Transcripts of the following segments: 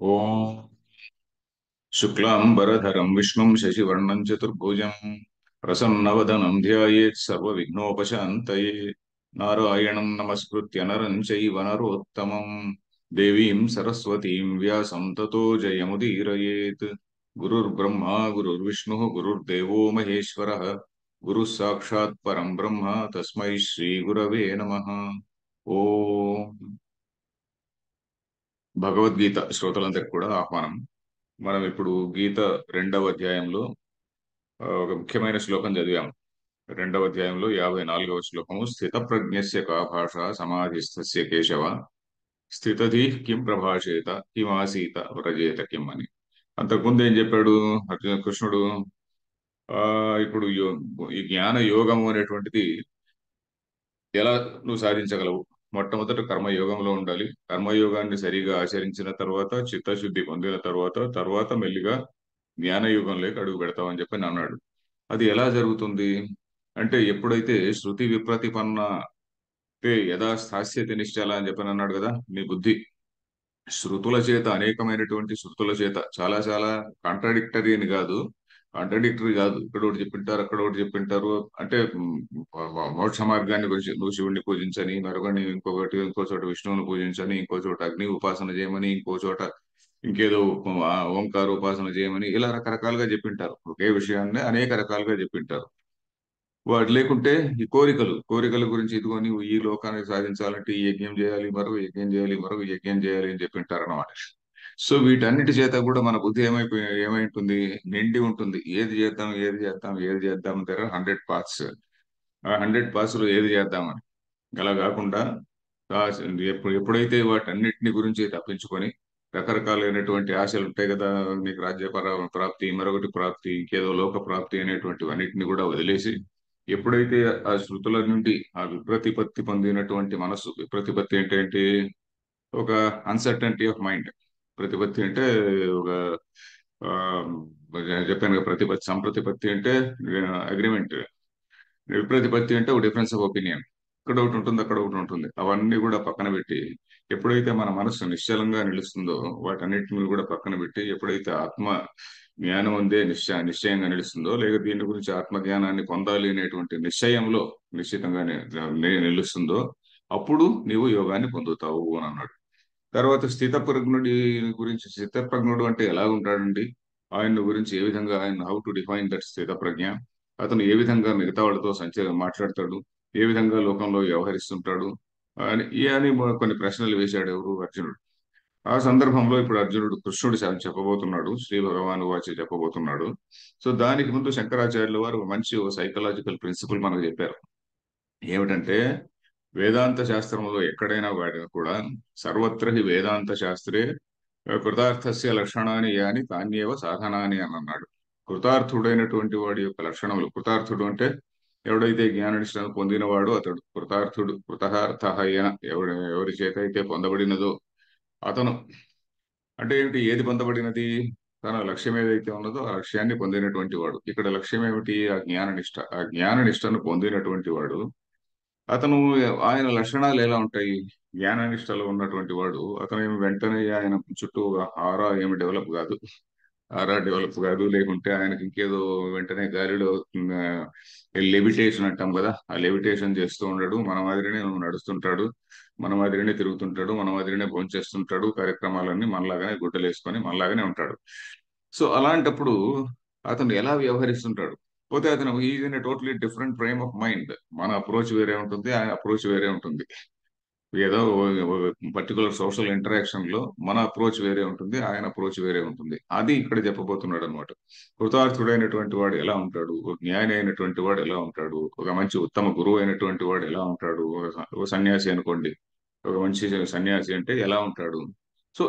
ఓం శుక్లాంబరధరం విష్ణుం శశివర్ణం చతుర్భుజం ప్రసన్నవదనం ధ్యాయేత్ సర్వవిఘ్నోపశాంతయే. నారాయణం నమస్కృత్య నరం చైవ నరోత్తమం దేవీం సరస్వతీం వ్యాసం తతో జయముదీరయేత్. గురుర్బ్రహ్మా గురుర్విష్ణుః గురుర్దేవో మహేశ్వరः గురుः సాక్షాత్ పరం బ్రహ్మ తస్మై శ్రీ గురవే నమః. ఓం భగవద్గీత శ్రోతలందరికీ కూడా ఆహ్వానం. మనం ఇప్పుడు గీత రెండవ అధ్యాయంలో ఒక ముఖ్యమైన శ్లోకం చదివాము. రెండవ అధ్యాయంలో 54వ శ్లోకము, స్థిత ప్రజ్ఞస్య కా భాష సమాధిస్థస్య కేశవ స్థితధి కిం ప్రభాషేత కిమాసీత వ్రజేత కిం అని. అంతకుముందు ఏం చెప్పాడు కృష్ణుడు? ఆ ఇప్పుడు ఈ జ్ఞాన యోగము అనేటువంటిది ఎలా నువ్వు సాధించగలవు? మొట్టమొదట కర్మయోగంలో ఉండాలి. కర్మయోగాన్ని సరిగా ఆచరించిన తర్వాత, చిత్తశుద్ధి పొందిన తర్వాత మెల్లిగా జ్ఞానయుగంలోకి అడుగు పెడతామని చెప్పి అన్నాడు. అది ఎలా జరుగుతుంది అంటే, ఎప్పుడైతే శృతి విప్రతిపన్న యథా స్థాస్యతి నిశ్చల అని చెప్పని అన్నాడు కదా. నీ బుద్ధి శృతుల చేత, అనేకమైనటువంటి శృతుల చేత, చాలా చాలా కాంట్రాడిక్టరీ అని కాదు, కాంట్రాడిక్టరీ కాదు, ఇక్కడ ఒకటి చెప్పింటారు అక్కడ ఒకటి చెప్పింటారు. అంటే మోక్ష మార్గాన్ని గురించి నువ్వు శివుణ్ణి పూజించని, మరొకటి ఇంకో చోట విష్ణువుని పూజించని, ఇంకో చోట అగ్ని ఉపాసన చేయమని, ఇంకో చోట ఇంకేదో ఓంకార ఉపాసన చేయమని, ఇలా రకరకాలుగా చెప్పింటారు. ఒకే విషయాన్ని అనేక రకాలుగా చెప్పింటారు. వాడు లేకుంటే ఈ కోరికల గురించి, ఇదిగో నీవు ఈ లోకాన్ని సాధించాలంటే ఈ యజ్ఞం చేయాలి, మరో యజ్ఞం చేయాలి, మరో యజ్ఞం చేయాలి అని చెప్పింటారు అన్నమాట. సో వీటన్నిటి చేత కూడా మన బుద్ధి ఏమై ఉంటుంది? నిండి ఉంటుంది. ఏది చేద్దాం, ఏది చేద్దాం, ఏది చేద్దాం, దగ్గర 100 పార్ట్స్. ఆ 100 పార్ట్స్ లో ఏది చేద్దామని. అలా కాకుండా ఆ ఎప్పుడైతే వాటన్నిటిని గురించి తప్పించుకొని, రకరకాలైనటువంటి ఆశలు ఉంటాయి కదా, నీకు ప్రాప్తి, మరొకటి ప్రాప్తి, ఇంకేదో లోక ప్రాప్తి అనేటువంటివి అన్నిటిని కూడా వదిలేసి, ఎప్పుడైతే ఆ శృతుల నుండి ఆ విప్రతిపత్తి పొందినటువంటి మనస్సు, విప్రతిపత్తి అంటే ఏంటి? ఒక అన్సర్టనిటీ ఆఫ్ మైండ్. ప్రతిపత్తి అంటే ఒక ఆ, చెప్పాను కదా, ప్రతిపత్తి. సంప్రతిపత్తి అంటే అగ్రిమెంట్. విప్రతిపత్తి అంటే ఒక డిఫరెన్స్ ఆఫ్ ఒపీనియన్. ఇక్కడ ఒకటి ఉంటుంది, అక్కడ ఒకటి ఉంటుంది. అవన్నీ కూడా పక్కన పెట్టి, ఎప్పుడైతే మన మనసు నిశ్చలంగా నిలుస్తుందో, వాటన్నిటిని కూడా పక్కన పెట్టి, ఎప్పుడైతే ఆత్మ జ్ఞానం అందే నిశ్చయంగా నిలుస్తుందో, లేక దీని గురించి ఆత్మ జ్ఞానాన్ని పొందాలి అనేటువంటి నిశ్చయంలో నిశ్చితంగా నిలుస్తుందో, అప్పుడు నీవు యోగాన్ని పొందుతావు అని అన్నాడు. తర్వాత స్థితప్రజ్ఞుడి గురించి, స్థితప్రజ్ఞుడు అంటే ఎలా ఉంటాడండి? ఆయన గురించి ఏ విధంగా, ఆయన హౌ టు డిఫైన్ దట్ స్థితప్రజ్ఞ. అతను ఏ విధంగా మిగతా వాళ్ళతో మాట్లాడతాడు, ఏ విధంగా లోకంలో వ్యవహరిస్తుంటాడు అని కొన్ని ప్రశ్నలు వేశాడు ఎవరు? అర్జునుడు. ఆ సందర్భంలో ఇప్పుడు అర్జునుడు కృష్ణుడు చెప్పబోతున్నాడు, శ్రీ భగవాను వాచి చెప్పబోతున్నాడు. సో దానికి ముందు శంకరాచార్యుల వారు మంచి సైకలాజికల్ ప్రిన్సిపల్ మనకు చెప్పారు. ఏమిటంటే, వేదాంత శాస్త్రంలో ఎక్కడైనా వాడినా కూడా, సర్వత్ర హి వేదాంత శాస్త్రే కృతార్థస్య లక్షణాన్ని యాని తాన్యేవ సాధనాని అని అన్నాడు. కృతార్థుడైనటువంటి వాడి యొక్క లక్షణములు, కృతార్థుడు అంటే ఎవడైతే జ్ఞాననిష్టను పొందినవాడో అతడు కృతార్థుడు. కృతార్థ అయిన ఎవరి చేత అయితే పొందబడినదో అతను. అంటే ఏమిటి? ఏది పొందబడినది? తన లక్ష్యం ఏదైతే ఉన్నదో ఆ లక్ష్యాన్ని పొందినటువంటి వాడు. ఇక్కడ లక్ష్యం ఏమిటి? ఆ జ్ఞాననిష్ట. ఆ జ్ఞాననిష్టను పొందినటువంటి వాడు అతను. ఆయన లక్షణాలు ఎలా ఉంటాయి? జ్ఞాననిష్టలో ఉన్నటువంటి వాడు అతను ఏమి వెంటనే ఆయన చుట్టూ ఆరా ఏమి డెవలప్ కాదు. ఆరా డెవలప్ కాదు, లేకుంటే ఆయనకి ఇంకేదో వెంటనే గాలిలో లెవిటేషన్ అంటాం కదా, ఆ లెవిటేషన్ చేస్తూ ఉండడు. మన మాదిరినే నడుస్తుంటాడు, మన మాదిరినే తిరుగుతుంటాడు, మన మాదిరినే భోంచేస్తుంటాడు, కార్యక్రమాలన్నీ మనలాగానే గుడ్డలు వేసుకొని మనలాగానే ఉంటాడు. సో అలాంటప్పుడు అతను ఎలా వ్యవహరిస్తుంటాడు? పోతే అతను is in totally different frame of mind. మన అప్రోచ్ వేరే ఉంటుంది, ఆయన అప్రోచ్ వేరే ఉంటుంది. ఏదో పర్టికులర్ సోషల్ ఇంటరాక్షన్ లో మన అప్రోచ్ వేరే ఉంటుంది, ఆయన అప్రోచ్ వేరే ఉంటుంది. అది ఇక్కడ చెప్పబోతున్నాడు అనమాట. కృతార్థుడైనటువంటి వాడు ఎలా ఉంటాడు, ఒక జ్ఞాని అయినటువంటి వాడు ఎలా ఉంటాడు, ఒక మంచి ఉత్తమ గురువు అయినటువంటి వాడు ఎలా ఉంటాడు, ఒక సన్యాసి అనుకోండి, ఒక మంచి సన్యాసి అంటే ఎలా ఉంటాడు. సో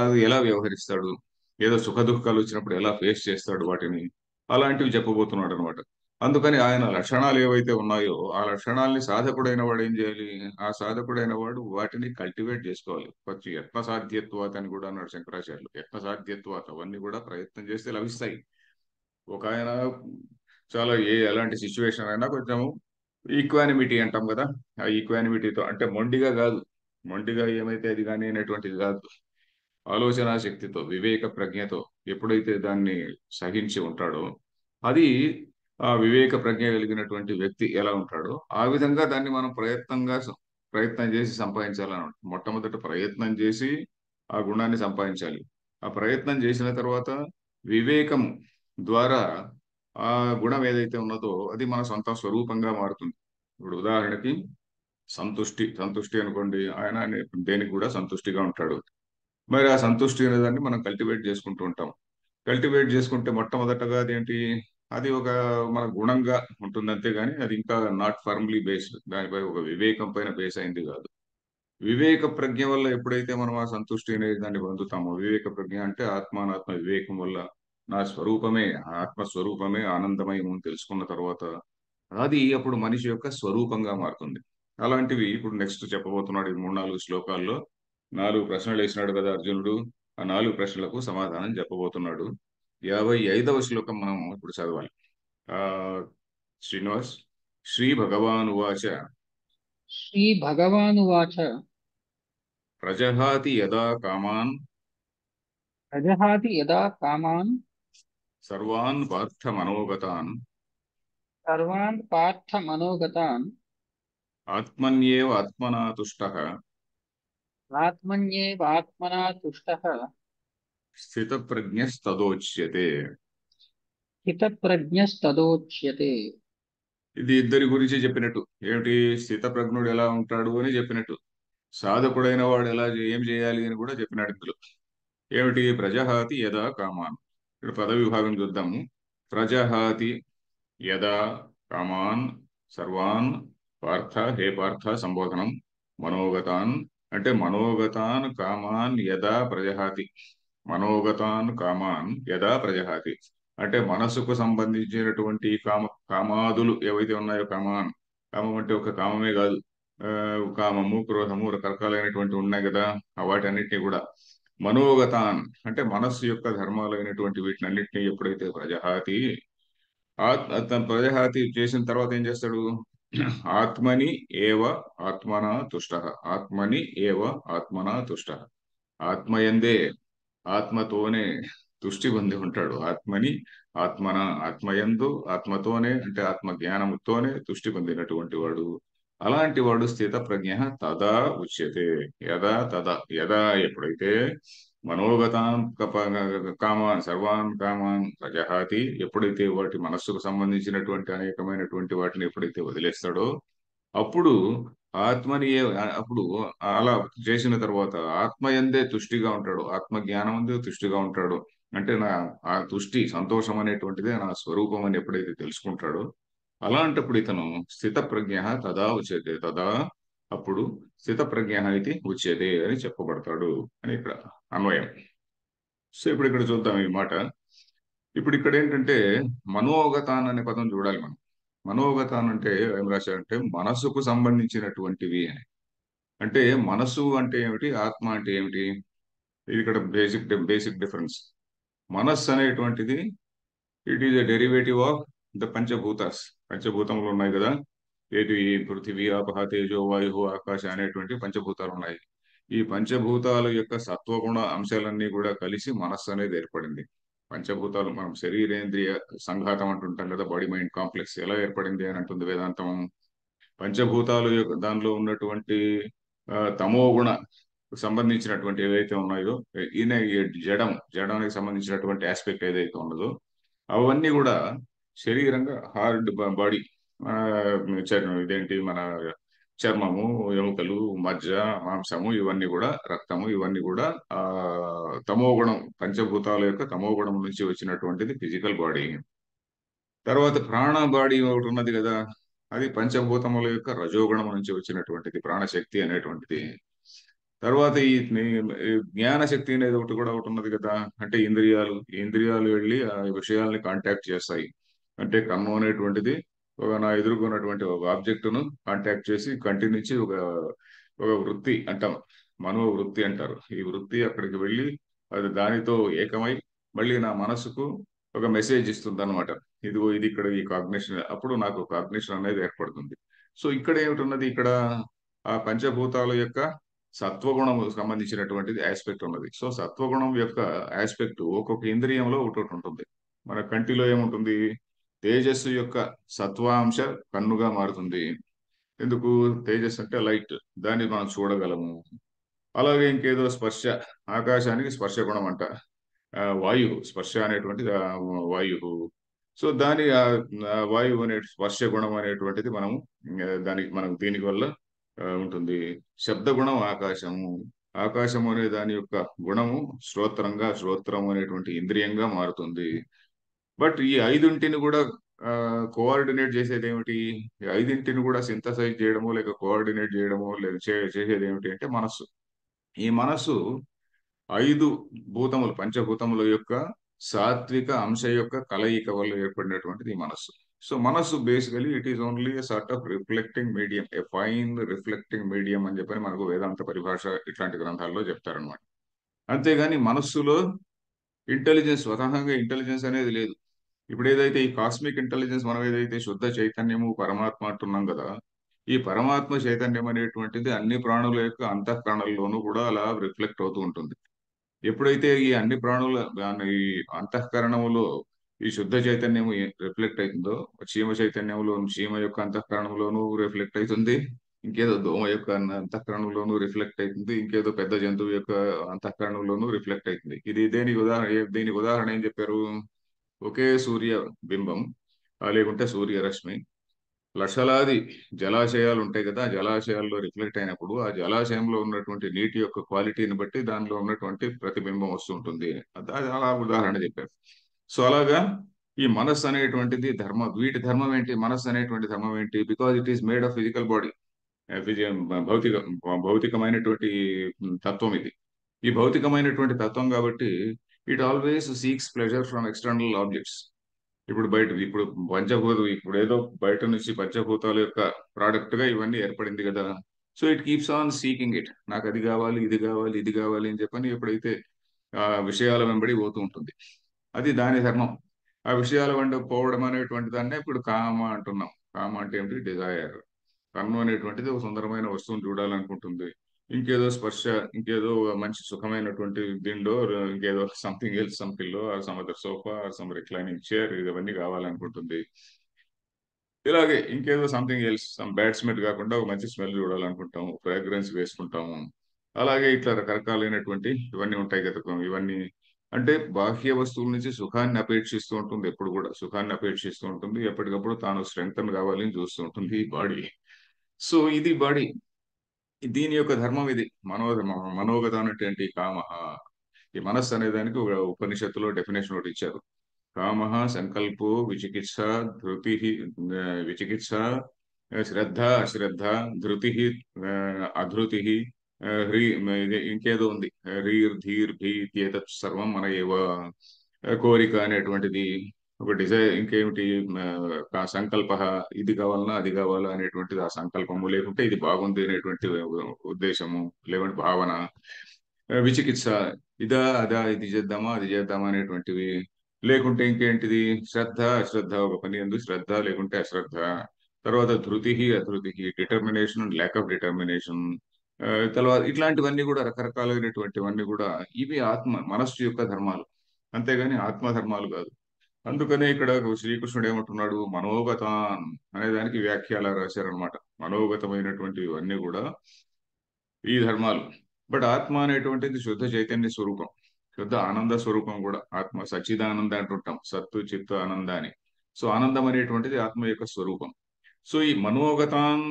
అది ఎలా వ్యవహరిస్తాడు, ఏదో సుఖ దుఃఖాలు వచ్చినప్పుడు ఎలా ఫేస్ చేస్తాడు వాటిని, అలాంటివి చెప్పబోతున్నాడు అనమాట. అందుకని ఆయన లక్షణాలు ఏవైతే ఉన్నాయో ఆ లక్షణాలని సాధకుడైన వాడు ఏం చేయాలి? ఆ సాధకుడైన వాడు వాటిని కల్టివేట్ చేసుకోవాలి. కొంచెం యత్న సాధ్యత్వాత అని కూడా అన్నాడు శంకరాచార్యులు. యత్న సాధ్యత్వాత అవన్నీ కూడా ప్రయత్నం చేస్తే లభిస్తాయి. ఒక ఆయన చాలా ఎలాంటి సిచ్యువేషన్ అయినా కొంచెం ఈక్వానిమిటీ అంటాం కదా, ఆ ఈక్వానిమిటీతో, అంటే మొండిగా కాదు, మొండిగా ఏమైతే అది కానీ అనేటువంటిది కాదు. ఆలోచన శక్తితో, వివేక ప్రజ్ఞతో ఎప్పుడైతే దాన్ని సహించి ఉంటాడో, అది ఆ వివేక ప్రజ్ఞ కలిగినటువంటి వ్యక్తి ఎలా ఉంటాడో, ఆ విధంగా దాన్ని మనం ప్రయత్నం చేసి సంపాదించాలని. మొట్టమొదట ప్రయత్నం చేసి ఆ గుణాన్ని సంపాదించాలి. ఆ ప్రయత్నం చేసిన తర్వాత వివేకం ద్వారా ఆ గుణం ఏదైతే ఉన్నదో అది మన సొంత స్వరూపంగా మారుతుంది. ఇప్పుడు ఉదాహరణకి సంతుష్టి అనుకోండి. ఆయన దేనికి కూడా సంతుష్టిగా ఉంటాడు. మరి ఆ సంతుష్టి అనేదాన్ని మనం కల్టివేట్ చేసుకుంటూ ఉంటాం. కల్టివేట్ చేసుకుంటే మొట్టమొదటగా అదేంటి, అది ఒక మన గుణంగా ఉంటుంది అంతేగాని అది ఇంకా నాట్ ఫర్మ్లీ బేస్డ్, దానిపై ఒక వివేకం పైన బేస్ అయింది కాదు. వివేక ప్రజ్ఞ వల్ల ఎప్పుడైతే మనం ఆ సంతుష్టి అనేది దాన్ని పొందుతామో, వివేక ప్రజ్ఞ అంటే ఆత్మానాత్మ వివేకం వల్ల నా స్వరూపమే, ఆత్మస్వరూపమే ఆనందమయం అని తెలుసుకున్న తర్వాత అది అప్పుడు మనిషి యొక్క స్వరూపంగా మారుతుంది. అలాంటివి ఇప్పుడు నెక్స్ట్ చెప్పబోతున్నాడు ఈ 3, 4 శ్లోకాల్లో. 4 ప్రశ్నలు వేసినాడు కదా అర్జునుడు. ఆ 4 ప్రశ్నలకు సమాధానం చెప్పబోతున్నాడు. 55వ శ్లోకం మనం ఇప్పుడు చదవాలి. ఆ శ్రీనివాస్, శ్రీ భగవాన్ ఉవాచ श्रीभगवानुवाच ప్రజహాతి యదా కామాన్ प्रजहाति यदा कामान् సర్వాన్ పార్థ మనోగతాన్ सर्वान् पार्थ मनोगतान् ఆత్మన్యేవ ఆత్మనా తుష్టః आत्मन्येवात्मना तुष्टः స్థితప్రజ్ఞస్తదోచ్యతే. हितप्रज्ञस्तदोच्यते। ఇది ఇద్దరి గురించి చెప్పినట్టు. ఏమిటి, స్థితప్రజ్ఞుడు ఎలా ఉంటాడు అని చెప్పినట్టు. సాధకుడైన వాడు ఏం చేయాలి అని కూడా చెప్పినాడు ఇందులో. ఏమిటి, ప్రజహాతి యదా కామాన్. ఇక్కడ పద విభాగం చూద్దాము. ప్రజహాతి యదా కామాన్ సర్వాన్ పార్థ, హే పార్థ సంబోధనం. మనోగతాన్ అంటే మనోగతాన్ కామాన్ యదా ప్రజహాతి. మనోగతాన్ కామాన్ యదా ప్రజహాతి అంటే మనసుకు సంబంధించినటువంటి కామాదులు ఏవైతే ఉన్నాయో, కామం అంటే ఒక కామమే కాదు. ఆ, కామము, క్రోధము రకరకాలైనటువంటి ఉన్నాయి కదా. వాటన్నిటిని కూడా మనోగతాన్ అంటే మనస్సు యొక్క ధర్మాలైనటువంటి వీటినన్నిటిని ఎప్పుడైతే ప్రజహాతి, తన ప్రజహాతి చేసిన తర్వాత ఏం చేస్తాడు, ఆత్మని ఏవ ఆత్మన తుష్ట. ఆత్మని ఏవ ఆత్మన తుష్ట. ఆత్మయందే, ఆత్మతోనే తుష్టి పొంది ఉంటాడు. ఆత్మని ఆత్మన, ఆత్మయందు ఆత్మతోనే అంటే ఆత్మ జ్ఞానముతోనే తుష్టి పొందినటువంటి వాడు. అలాంటి వాడు స్థిత ప్రజ్ఞ తదా ఉచ్యతే. యదా తదా, యదా ఎప్పుడైతే మనోగతాన్ కామాన్ సర్వాన్ కామాన్ ప్రజహాతి, ఎప్పుడైతే వాటి మనస్సుకు సంబంధించినటువంటి అనేకమైనటువంటి వాటిని ఎప్పుడైతే వదిలేస్తాడో, అప్పుడు అప్పుడు అలా చేసిన తర్వాత ఆత్మయందే తుష్టిగా ఉంటాడు. ఆత్మ జ్ఞానం అందే తుష్టిగా ఉంటాడు. అంటే ఆ తుష్టి, సంతోషం అనేటువంటిదే నా స్వరూపం అని ఎప్పుడైతే తెలుసుకుంటాడో, అలాంటప్పుడు ఇతను స్థిత ప్రజ్ఞ తదా ఉచ్యతే. తదా అప్పుడు స్థిత ప్రజ్ఞ ఇది ఉచ్యతే అని చెప్పబడతాడు అని ఇక్కడ అన్వయం. సో ఇప్పుడు ఇక్కడ చూద్దాం ఈ మాట. ఇప్పుడు ఇక్కడ ఏంటంటే మనోగతాన్ అనే పదం చూడాలి మనం. మనోగతాన్ అంటే ఏం రాశారంటే మనసుకు సంబంధించినటువంటివి అని. అంటే మనసు అంటే ఏమిటి, ఆత్మ అంటే ఏమిటి, ఇది ఇక్కడ బేసిక్ డిఫరెన్స్. మనస్సు అనేటువంటిది it is a derivative of the panchabhutas. పంచభూతములు ఉన్నాయి కదా. ఏది, పృథివీ ఆపహ తేజో వాయు ఆకాశ అనేటువంటి పంచభూతాలు ఉన్నాయి. ఈ పంచభూతాల యొక్క సత్వగుణ అంశాలన్నీ కూడా కలిసి మనస్సు అనేది ఏర్పడింది. పంచభూతాలు మనం శరీరేంద్రియ సంఘాతం అంటుంటాం కదా, బాడీ మైండ్ కాంప్లెక్స్ ఎలా ఏర్పడింది అని అంటుంది వేదాంతం. పంచభూతాలు యొక్క దానిలో ఉన్నటువంటి తమో గుణ సంబంధించినటువంటి ఏవైతే ఉన్నాయో, ఈయన ఈ జడానికి సంబంధించినటువంటి ఆస్పెక్ట్ ఏదైతే ఉన్నదో, అవన్నీ కూడా శరీరంగా హార్డ్ బాడీ, ఇదేంటి మన చర్మము, ఎముకలు, మజ్జ, మాంసము, ఇవన్నీ కూడా రక్తము, ఇవన్నీ కూడా ఆ తమో గుణం, పంచభూతాల యొక్క తమో గుణం నుంచి వచ్చినటువంటిది ఫిజికల్ బాడీ. తర్వాత ప్రాణ బాడీ ఒకటి ఉన్నది కదా, అది పంచభూతముల యొక్క రజోగుణం నుంచి వచ్చినటువంటిది ప్రాణశక్తి అనేటువంటిది. తర్వాత ఈ జ్ఞాన శక్తి అనేది ఒకటి ఉన్నది కదా. అంటే ఈ ఇంద్రియాలు వెళ్ళి ఆ విషయాల్ని కాంటాక్ట్ చేస్తాయి. అంటే కన్ను అనేటువంటిది నా ఎదుర్కొన్నటువంటి ఒక ఆబ్జెక్ట్ ను కాంటాక్ట్ చేసి కంటి నుంచి ఒక ఒక వృత్తి అంటాం, మనో వృత్తి అంటారు. ఈ వృత్తి అక్కడికి వెళ్ళి అది దానితో ఏకమై మళ్ళీ నా మనసుకు ఒక మెసేజ్ ఇస్తుంది అనమాట. ఇదిగో ఇది ఇక్కడ ఈ కాగ్నిషన్, అప్పుడు నాకు కాగ్నిషన్ అనేది ఏర్పడుతుంది. సో ఇక్కడ ఏమిటున్నది, ఇక్కడ ఆ పంచభూతాల యొక్క సత్వగుణం సంబంధించినటువంటిది ఆస్పెక్ట్ ఉన్నది. సో సత్వగుణం యొక్క ఆస్పెక్ట్ ఒక్కొక్క ఇంద్రియంలో ఒకటి ఉంటుంది. మన కంటిలో ఏముంటుంది? తేజస్సు యొక్క సత్వాంశ కన్నుగా మారుతుంది. ఎందుకు? తేజస్సు అంటే లైట్, దాన్ని మనం చూడగలము. అలాగే ఇంకేదో స్పర్శ, ఆకాశానికి స్పర్శ గుణం అంట. వాయువు స్పర్శ అనేటువంటిది వాయువు. సో దాని వాయువు అనే స్పర్శ గుణం అనేటువంటిది దానికి మనం దీనికి వల్ల ఉంటుంది. శబ్ద గుణం ఆకాశము. ఆకాశము అనే దాని యొక్క గుణము శ్రోత్రం అనేటువంటి ఇంద్రియంగా మారుతుంది. బట్ ఈ ఐదింటిని కూడా కోఆర్డినేట్ చేసేది ఏమిటి? ఈ ఐదింటిని కూడా సింథసైజ్ చేయడము లేక కోఆర్డినేట్ చేయడము లేక చేసేది ఏమిటి అంటే మనస్సు. ఈ మనస్సు 5 భూతములు, పంచభూతముల యొక్క సాత్విక అంశ యొక్క కలయిక వల్ల ఏర్పడినటువంటిది ఈ మనస్సు. సో మనస్సు basically it is only a sort of reflecting medium, A fine reflecting medium అని చెప్పని మనకు వేదాంత పరిభాష ఇట్లాంటి గ్రంథాల్లో చెప్తారనమాట. అంతేగాని మనస్సులో స్వతహాగా ఇంటెలిజెన్స్ అనేది లేదు. ఇప్పుడు ఏదైతే ఈ కాస్మిక్ ఇంటెలిజెన్స్, మనం ఏదైతే శుద్ధ చైతన్యము పరమాత్మ అంటున్నాం కదా, ఈ పరమాత్మ చైతన్యం అనేటువంటిది అన్ని ప్రాణుల యొక్క అంతఃకరణల్లోనూ కూడా అలా రిఫ్లెక్ట్ అవుతూ ఉంటుంది. ఎప్పుడైతే ఈ అన్ని ప్రాణుల ఈ అంతఃకరణములో ఈ శుద్ధ చైతన్యము రిఫ్లెక్ట్ అవుతుందో, చీమ చైతన్యంలో చీమ యొక్క అంతఃకరణంలోనూ రిఫ్లెక్ట్ అవుతుంది. ఇంకేదో దోమ యొక్క అంతఃకరణంలోనూ రిఫ్లెక్ట్ అవుతుంది. ఇంకేదో పెద్ద జంతువు యొక్క అంతఃకరణంలోనూ రిఫ్లెక్ట్ అవుతుంది. ఇది దీనికి ఉదాహరణ ఏం చెప్పారు? ఒకే సూర్య బింబం, లేకుంటే సూర్యరశ్మి లక్షలాది జలాశయాలు ఉంటాయి కదా, ఆ జలాశయాల్లో రిఫ్లెక్ట్ అయినప్పుడు ఆ జలాశయంలో ఉన్నటువంటి నీటి యొక్క క్వాలిటీని బట్టి దానిలో ఉన్నటువంటి ప్రతిబింబం వస్తుంటుంది. అది అలా ఉదాహరణ చెప్పారు. సో అలాగా ఈ మనస్సు అనేటువంటిది వీటి ధర్మం ఏంటి? మనస్సు అనేటువంటి ధర్మం ఏంటి? Because it is made of physical body. భౌతిక భౌతికమైనటువంటి తత్వం ఇది. ఈ భౌతికమైనటువంటి తత్వం కాబట్టి it always seeks pleasure from external objects. ఇప్పుడు ఏదో బయట నుంచి పంచభూతాల యొక్క ప్రోడక్ట్ గా ఇవన్నీ ఏర్పడింది కదా. So it keeps on seeking it. నాకు అది కావాలి, ఇది కావాలి, ఇది కావాలి అని చెప్పని ఎప్పుడైతే ఆ విషయాల వెంబడి పోతూ ఉంటుంది, అది దాని ధర్మం. ఆ విషయాల వెంట పోవడం అనేటువంటి దాన్నే ఇప్పుడు కామ అంటున్నాం. కామ అంటే ఏమిటి? డిజైర్. కన్ను అనేటువంటిది ఒక సుందరమైన వస్తువును చూడాలనుకుంటుంది. ఇంకేదో స్పర్శ, ఇంకేదో మంచి సుఖమైనటువంటి దిండో, ఇంకేదో something else, some pillow or some other sofa or some reclining chair, ఇవన్నీ కావాలనుకుంటుంది. ఇలాగే ఇంకేదో something else, some bad smell కాకుండా ఒక మంచి స్మెల్ చూడాలనుకుంటాము, ఫ్రాగ్రెన్స్ వేసుకుంటాము. అలాగే ఇట్లా రకరకాలైనటువంటి ఇవన్నీ ఉంటాయి కదా. ఇవన్నీ అంటే బాహ్య వస్తువుల నుంచి సుఖాన్ని అపేక్షిస్తూ ఉంటుంది. ఎప్పుడు కూడా సుఖాన్ని అపేక్షిస్తూ ఉంటుంది. ఎప్పటికప్పుడు తాను స్ట్రెంగ్తన్ కావాలని చూస్తూ ఉంటుంది ఈ బాడీ. సో ఇది బాడీ, దీని యొక్క ధర్మం ఇది. మనోగతం అంటే ఏంటి? కామ. ఈ మనస్సు అనే దానికి ఒక ఉపనిషత్తులో డెఫినేషన్ ఒకటి ఇచ్చారు. కామ సంకల్పో విచికిత్స ధృతి, విచికిత్స శ్రద్ధ అశ్రద్ధ, ధృతి అధృతి, హ్రీ, ఇంకేదో ఉంది, హ్రీర్ ధీర్ భీతి, ఏతత్ సర్వం మన ఏవ. కోరిక అనేటువంటిది ఒక డిజైర్. ఇంకేమిటి? సంకల్ప, ఇది కావాలన్నా అది కావాలా అనేటువంటిది ఆ సంకల్పము, లేకుంటే ఇది బాగుంది అనేటువంటి ఉద్దేశము, లేకుంటే భావన. విచికిత్స, ఇదా అదా, ఇది చేద్దామా అది చేద్దామా అనేటువంటివి. లేకుంటే ఇంకేంటిది? శ్రద్ధ అశ్రద్ధ, ఒక పని ఎందు శ్రద్ధ లేకుంటే అశ్రద్ధ. తర్వాత ధృతి అధృతి, డిటర్మినేషన్ ల్యాక్ ఆఫ్ డిటర్మినేషన్. తర్వాత ఇట్లాంటివన్నీ కూడా రకరకాలైనటువంటివన్నీ కూడా ఇవి మనస్సు యొక్క ధర్మాలు, అంతేగాని ఆత్మ ధర్మాలు కాదు. అందుకనే ఇక్కడ శ్రీకృష్ణుడు ఏమంటున్నాడు? మనోగతాన్ అనే దానికి వ్యాఖ్యాల రాశారనమాట. మనోగతమైనటువంటి ఇవన్నీ కూడా ఈ ధర్మాలు. బట్ ఆత్మ అనేటువంటిది శుద్ధ చైతన్య స్వరూపం, శుద్ధ ఆనంద స్వరూపం కూడా. ఆత్మ సచ్చిదానంద అంటుంటాం, సత్తు చిత్తు ఆనంద అని. సో ఆనందం అనేటువంటిది ఆత్మ యొక్క స్వరూపం. సో ఈ మనోగతాన్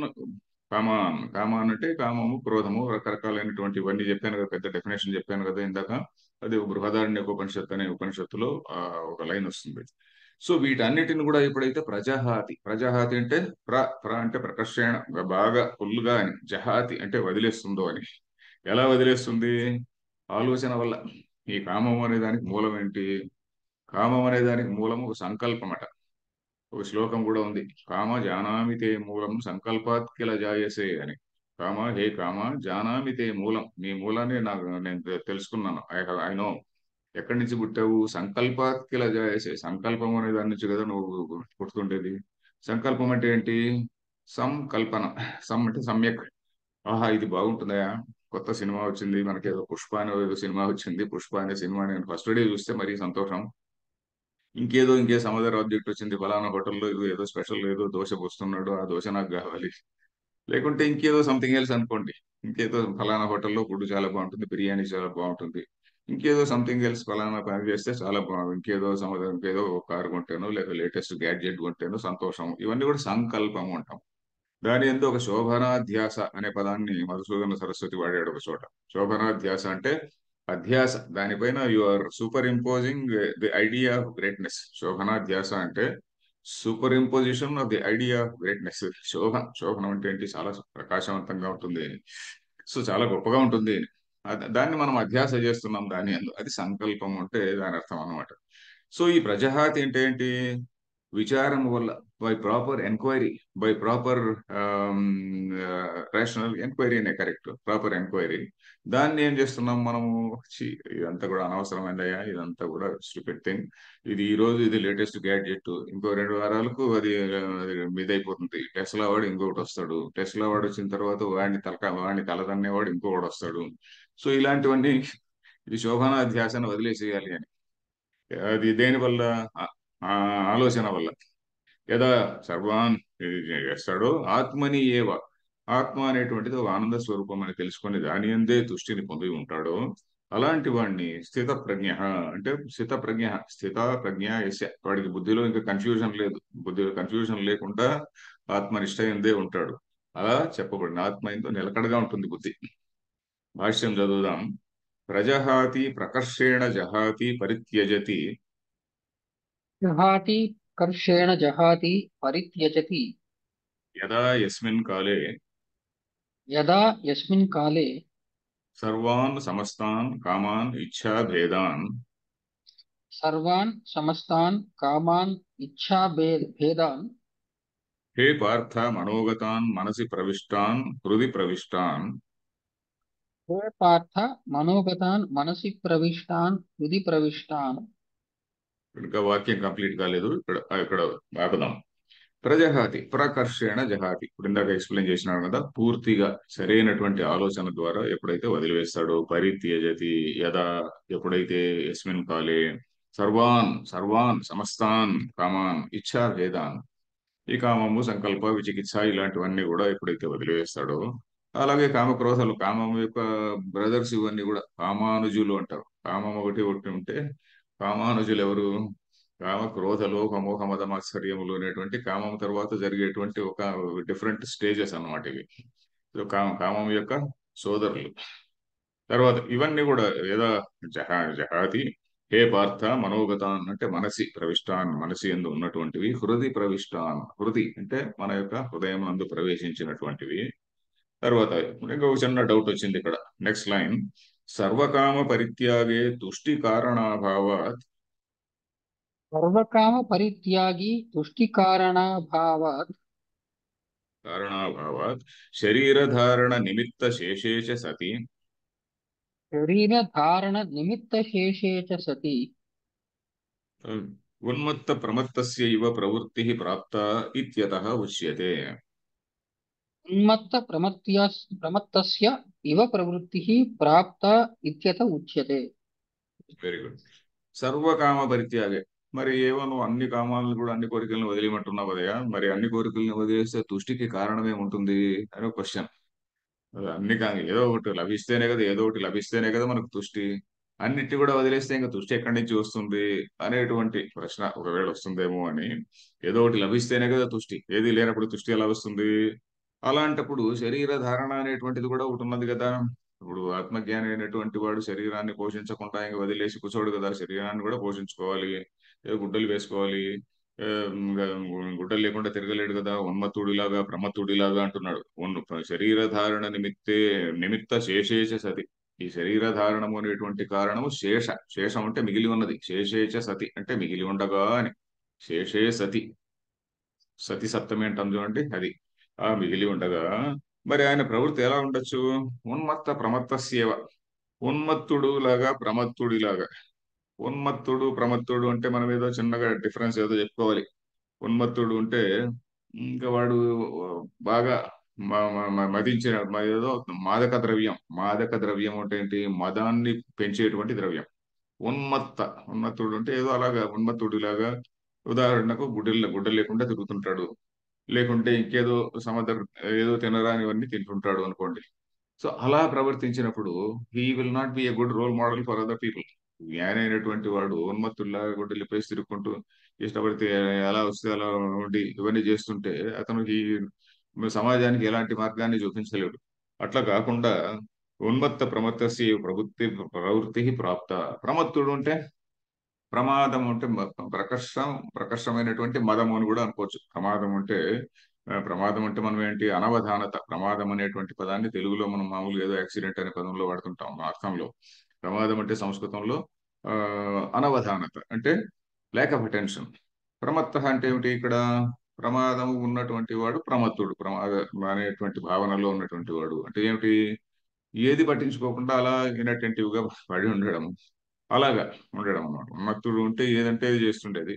కామాన్ అంటే కామము, క్రోధము, రకరకాలైనటువంటి ఇవన్నీ చెప్పాను కదా, పెద్ద డెఫినేషన్ చెప్పాను కదా ఇందాక. అది బృహదారణ్యకోపనిషత్తు అనే ఉపనిషత్తులో ఒక లైన్ వస్తుంది. సో వీటన్నిటిని కూడా ఎప్పుడైతే ప్రజహాతి అంటే ప్ర అంటే ప్రకర్షణ, బాగా ఫుల్గా అని, జహాతి అంటే వదిలేస్తుందో అని. ఎలా వదిలేస్తుంది? ఆలోచన వల్ల. ఈ కామం అనే దానికి మూలం ఏంటి? కామం అనే దానికి మూలము ఒక సంకల్పం అట. ఒక శ్లోకం కూడా ఉంది, కామ జానామి తే మూలం సంకల్పాత్ కిల జాయసే అని. హే కామ, జానామి తే మూలం, నీ మూలాన్ని నేను తెలుసుకున్నాను. I know. ఎక్కడి నుంచి పుట్టావు? సంకల్పాత్ కిల జాయసే, సంకల్పం అనే దాని నుంచి కదా నువ్వు పుట్టుతుండేది. సంకల్పం అంటే ఏంటి? సంకల్పన. అంటే సమ్యక్. ఆహా ఇది బాగుంటుందా, కొత్త సినిమా వచ్చింది, మనకి ఏదో పుష్ప అనే ఏదో సినిమా వచ్చింది, పుష్ప అనే సినిమా నేను ఫస్ట్ డే చూస్తే మరీ సంతోషం. ఇంకే సమ్ అదర్ ఆబ్జెక్ట్ వచ్చింది, ఫలానా హోటల్లో ఇది ఏదో స్పెషల్, ఏదో దోశ పోస్తున్నాడు, ఆ దోశ నాకు కావాలి. లేకుంటే ఇంకేదో సంథింగ్ ఎల్స్ అనుకోండి, ఇంకేదో ఫలానా హోటల్లో ఫుడ్ చాలా బాగుంటుంది, బిర్యానీ చాలా బాగుంటుంది, ఇంకేదో సంథింగ్ ఎల్స్ ఫలానా పని చేస్తే చాలా బాగుంది, ఇంకేదో సమాధానం, ఇంకేదో కారు కొంటాను, లేక లేటెస్ట్ గ్యాడ్జెట్ కొంటాను, సంతోషం. ఇవన్నీ కూడా సంకల్పం అంటాం. దాని ఎందు ఒక శోభనాధ్యాస అనే పదాన్ని మధుసూదన సరస్వతి వాడాడు ఒక చోట. శోభనాధ్యాస అంటే అధ్యాస, దానిపైన you are super imposing the idea of greatness. శోభనాధ్యాస అంటే super imposition of the idea of greatness. శోభనం అంటే ఏంటి? చాలా ప్రకాశవంతంగా ఉంటుంది, సో చాలా గొప్పగా ఉంటుంది. దాన్ని మనం అధ్యాస చేస్తున్నాం దాని అందు, అది సంకల్పం అంటే దాని అర్థం అన్నమాట. సో ఈ ప్రజహాతి అంటే ఏంటి? విచారం వల్ల, by proper enquiry, by proper rational enquiry అనే కరెక్ట్, ప్రాపర్ ఎంక్వైరీ. దాన్ని ఏం చేస్తున్నాం మనము? ఛీ, ఇదంతా కూడా అనవసరమైందయ్యా, ఇదంతా కూడా స్టూపిడ్ థింగ్, ఇది ఈ రోజు ఇది లేటెస్ట్ గ్యాడ్జెట్, ఇంకో 2 వారాలకు అది మీదైపోతుంది. టెస్లా వాడు ఇంకొకటి వస్తాడు, టెస్లా వాడు వచ్చిన తర్వాత వాడిని తలదన్నేవాడు ఇంకొకటి వస్తాడు. సో ఇలాంటివన్నీ, ఇది శోభనాధ్యాసను వదిలేసేయాలి అని. అది దేని వల్ల? ఆ ఆ ఆలోచన వల్ల. యదా సర్వాన్ ఇది చేస్తాడో ఆత్మని ఏవ, ఆత్మ అనేటువంటిది ఒక ఆనంద స్వరూపం అని తెలుసుకొని దాని అందే తుష్టిని పొంది ఉంటాడో అలాంటి వాడిని స్థిత ప్రజ్ఞ అంటే, స్థిత ప్రజ్ఞ, స్థిత ప్రజ్ఞ యస్య, వాడికి బుద్ధిలో ఇంకా కన్ఫ్యూజన్ లేదు, బుద్ధిలో కన్ఫ్యూజన్ లేకుండా ఆత్మనిష్ట ఎందే ఉంటాడు. అలా చెప్పబడిన ఆత్మ ఎంతో నిలకడగా ఉంటుంది బుద్ధి. భాష్యం చదువుదాం. ప్రజహాతి ప్రకర్షేణ జహాతి పరిత్యజతి జహాతి కర్షేణ జహాతి పరిత్యజతి యదా యస్మిన్ కాలే యదా యస్మిన్ కాలే సర్వాన్ సమస్తాన్ కామాన్ ఇచ్ఛా భేదాన్ సర్వాన్ సమస్తాన్ కామాన్ ఇచ్ఛా భేదాన్ హే పార్థ మనోగతాన్ మనసి ప్రవిష్టాన్ హృది ప్రవిష్టాన్. హే పార్థ మనోగతాన్ మనసి ప్రవిష్టాన్ హృది ప్రవిష్టాన్. ఇంకా వాక్యం కంప్లీట్ కాలేదు, ఇక్కడ ఇక్కడ ఆపుదాం. ప్రజహాతి ప్రకర్షేణ జహాతి, ఇప్పుడు ఇందాక ఎక్స్ప్లెయిన్ చేసినాడు కదా, పూర్తిగా సరైనటువంటి ఆలోచన ద్వారా ఎప్పుడైతే వదిలివేస్తాడో, పరిత్యజతి యదా, ఎప్పుడైతే యస్మిన్ కాలే సర్వాన్ సర్వాన్ సమస్తాన్ కామాన్ ఇచ్ఛా భేదాన్, ఈ కామము సంకల్ప విచికిత్స ఇలాంటివన్నీ కూడా ఎప్పుడైతే వదిలివేస్తాడో, అలాగే కామక్రోధాలు, కామం యొక్క బ్రదర్స్ ఇవన్నీ కూడా కామానుజులు అంటారు. కామం ఒకటి ఒకటి ఉంటే కామానుజులు ఎవరు? కామ క్రోధ లోభ మోహ మద మాత్సర్యములు అనేటువంటి కామం తర్వాత జరిగేటువంటి ఒక డిఫరెంట్ స్టేజెస్ అన్నమాట ఇవి. సో కామం యొక్క సోదరులు. తర్వాత ఇవన్నీ కూడా ఏదా జహాతి, హే పార్థ మనోగతాన్ అంటే మనసి ప్రవిష్టాన్, మనసి ఎందు ఉన్నటువంటివి, హృది ప్రవిష్టాన్, హృది అంటే మన యొక్క హృదయం నందు ప్రవేశించినటువంటివి. తర్వాత ఇంకొక చిన్న డౌట్ వచ్చింది ఇక్కడ, నెక్స్ట్ లైన్. సర్వకామ పరిత్యాగే తుష్టి కారణాభావాత్, సర్వకామ పరిత్యాగి తుష్టికారణాభావాత్ కారణాభావాత్ శరీరధారణ నిమిత్త శేషే చ సతి శరీరధారణ నిమిత్త శేషే చ సతి ఉన్మత్త ప్రమత్తస్య ఇవ ప్రవృత్తి ప్రాప్త ఇత్యతః ఉచ్యతే. ఉన్మత్త ప్రమత్తస్య ఇవ ప్రవృత్తిః ప్రాప్త ఇత్యత ఉచ్యతే. Very good. సర్వకామ పరిత్యాగే, మరి ఏవో నువ్వు అన్ని కామాలను కూడా అన్ని కోరికలను వదిలేయమంటున్నావు కదయా, మరి అన్ని కోరికలను వదిలేస్తే తుష్టికి కారణం ఏముంటుంది అని క్వశ్చన్. అన్ని ఏదో ఒకటి లభిస్తేనే కదా, ఏదో ఒకటి లభిస్తేనే కదా మనకు తుష్టి. అన్నిటి కూడా వదిలేస్తే ఇంకా తుష్టి ఎక్కడి నుంచి వస్తుంది అనేటువంటి ప్రశ్న ఒకవేళ వస్తుందేమో అని. ఏదో ఒకటి లభిస్తేనే కదా తుష్టి, ఏది లేనప్పుడు తుష్టి ఎలా వస్తుంది? అలాంటప్పుడు శరీర ధారణ అనేటువంటిది కూడా ఒకటి ఉన్నది కదా. ఇప్పుడు ఆత్మజ్ఞాని అయినటువంటి వాడు శరీరాన్ని పోషించకుండా ఇంకా వదిలేసి కూర్చోడు కదా, శరీరాన్ని కూడా పోషించుకోవాలి, ఏదో గుడ్డలు వేసుకోవాలి. ఆ, ఇంకా గుడ్డలు లేకుండా తిరగలేడు కదా, ఉన్మత్తుడిలాగా ప్రమత్తుడిలాగా అంటున్నాడు. శరీర ధారణ నిమిత్త శేషేచ సతి, ఈ శరీర ధారణము అనేటువంటి కారణము శేష, శేషం అంటే మిగిలి ఉన్నది, శేషేచ సతి అంటే మిగిలి ఉండగా అని. శేషే సతి, సతి సప్తమి అంటాం చూడండి అది. ఆ మిగిలి ఉండగా మరి ఆయన ప్రవృత్తి ఎలా ఉండొచ్చు? ఉన్మత్త ప్రమత్తస్యేవ, ఉన్మత్తుడు లాగా ప్రమత్తుడిలాగా. ఉన్మత్తుడు ప్రమత్తుడు అంటే మనం ఏదో చిన్నగా డిఫరెన్స్ ఏదో చెప్పుకోవాలి. ఉన్మత్తుడు అంటే ఇంకా వాడు బాగా మదించిన ఏదో మాదక ద్రవ్యం. మాదక ద్రవ్యం అంటే ఏంటి? మదాన్ని పెంచేటువంటి ద్రవ్యం. ఉన్మత్త. ఉన్మత్తుడు అంటే ఏదో అలాగా ఉన్మత్తుడిలాగా, ఉదాహరణకు గుడ్డలు లేకుండా తిరుగుతుంటాడు, లేకుంటే ఇంకేదో సమదర్ ఏదో తినరానివన్నీ తింటుంటాడు అనుకోండి. సో అలా ప్రవర్తించినప్పుడు he will not be a good role model for other people. జ్ఞాని అయినటువంటి వాడు ఉన్మత్తుల్లాగా గుడ్డలు లేపేసి తిరుగుకుంటూ ఇష్టపడితే ఎలా వస్తే అలా ఉండి ఇవన్నీ చేస్తుంటే అతను ఈ సమాజానికి ఎలాంటి మార్గాన్ని చూపించలేడు. అట్లా కాకుండా ఉన్మత్త ప్రమత్తస్య ప్రవృత్తి ప్రాప్త. ప్రమత్తుడు అంటే ప్రమాదం అంటే ప్రకర్షమైనటువంటి మదము అని కూడా అనుకోవచ్చు. ప్రమాదం అంటే ప్రమాదం అంటే మనం ఏంటి? అనవధానత. ప్రమాదం అనేటువంటి పదాన్ని తెలుగులో మనం మామూలుగా ఏదో యాక్సిడెంట్ అనే పదంలో వాడుతుంటాం ఆ అర్థంలో. ప్రమాదం అంటే సంస్కృతంలో ఆ, అనవధానత అంటే ల్యాక్ ఆఫ్ అటెన్షన్. ప్రమత్త అంటే ఏమిటి ఇక్కడ? ప్రమాదం ఉన్నటువంటి వాడు ప్రమత్తుడు. ప్రమాద అనేటువంటి భావనలో ఉన్నటువంటి వాడు అంటే ఏమిటి? ఏది పట్టించుకోకుండా అలా ఇన్అటెంటివ్ గా పడి ఉండడం, అలాగా ఉండడం అన్నమాట. మత్తుడు ఉంటే ఏదంటే అది చేస్తుండేది.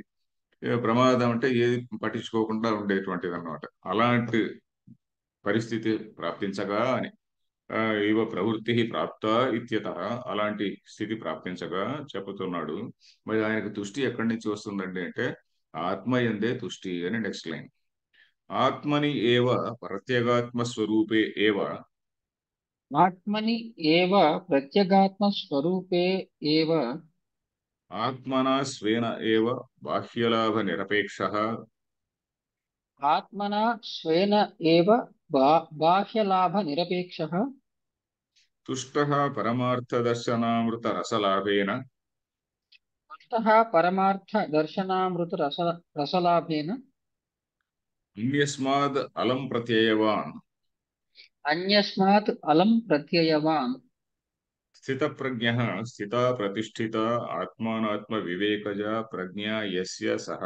ప్రమాదం అంటే ఏది పట్టించుకోకుండా ఉండేటువంటిది అన్నమాట. అలాంటి పరిస్థితి ప్రాప్తించగా అని ఆ, ఇవ ప్రవృత్తి ప్రాప్త ఇత్యతః. అలాంటి స్థితి ప్రాప్తించగా చెబుతున్నాడు. మరి ఆయనకు తుష్టి ఎక్కడి నుంచి వస్తుందండి అంటే ఆత్మయందే తుష్టి అని నెక్స్ట్ లైన్. ఆత్మని ఏవ ప్రత్యేగాత్మ స్వరూపే ఏవ ఆత్మని ఏవ ప్రత్యేగాత్మస్వరూపే ఏవ ఆత్మనా స్వేన ఏవ బాహ్యలాభ నిరపేక్ష ఆత్మనా స్వేన ఏవ బాహ్యలాభనిరపేక్షः తుష్ట పరమార్థదర్శనామృత రసలాభేన పుష్టः పరమార్థదర్శనామృతరస రసలాభేన అన్యస్మాద్ అలం ప్రత్యయవాన్ అన్యస్మాత్ అలం ప్రత్యయవాన్ స్థితప్రజ్ఞ స్థిత ప్రతిష్ఠిత ఆత్మానాత్మ వివేకజ ప్రజ్ఞా యస్య సహ.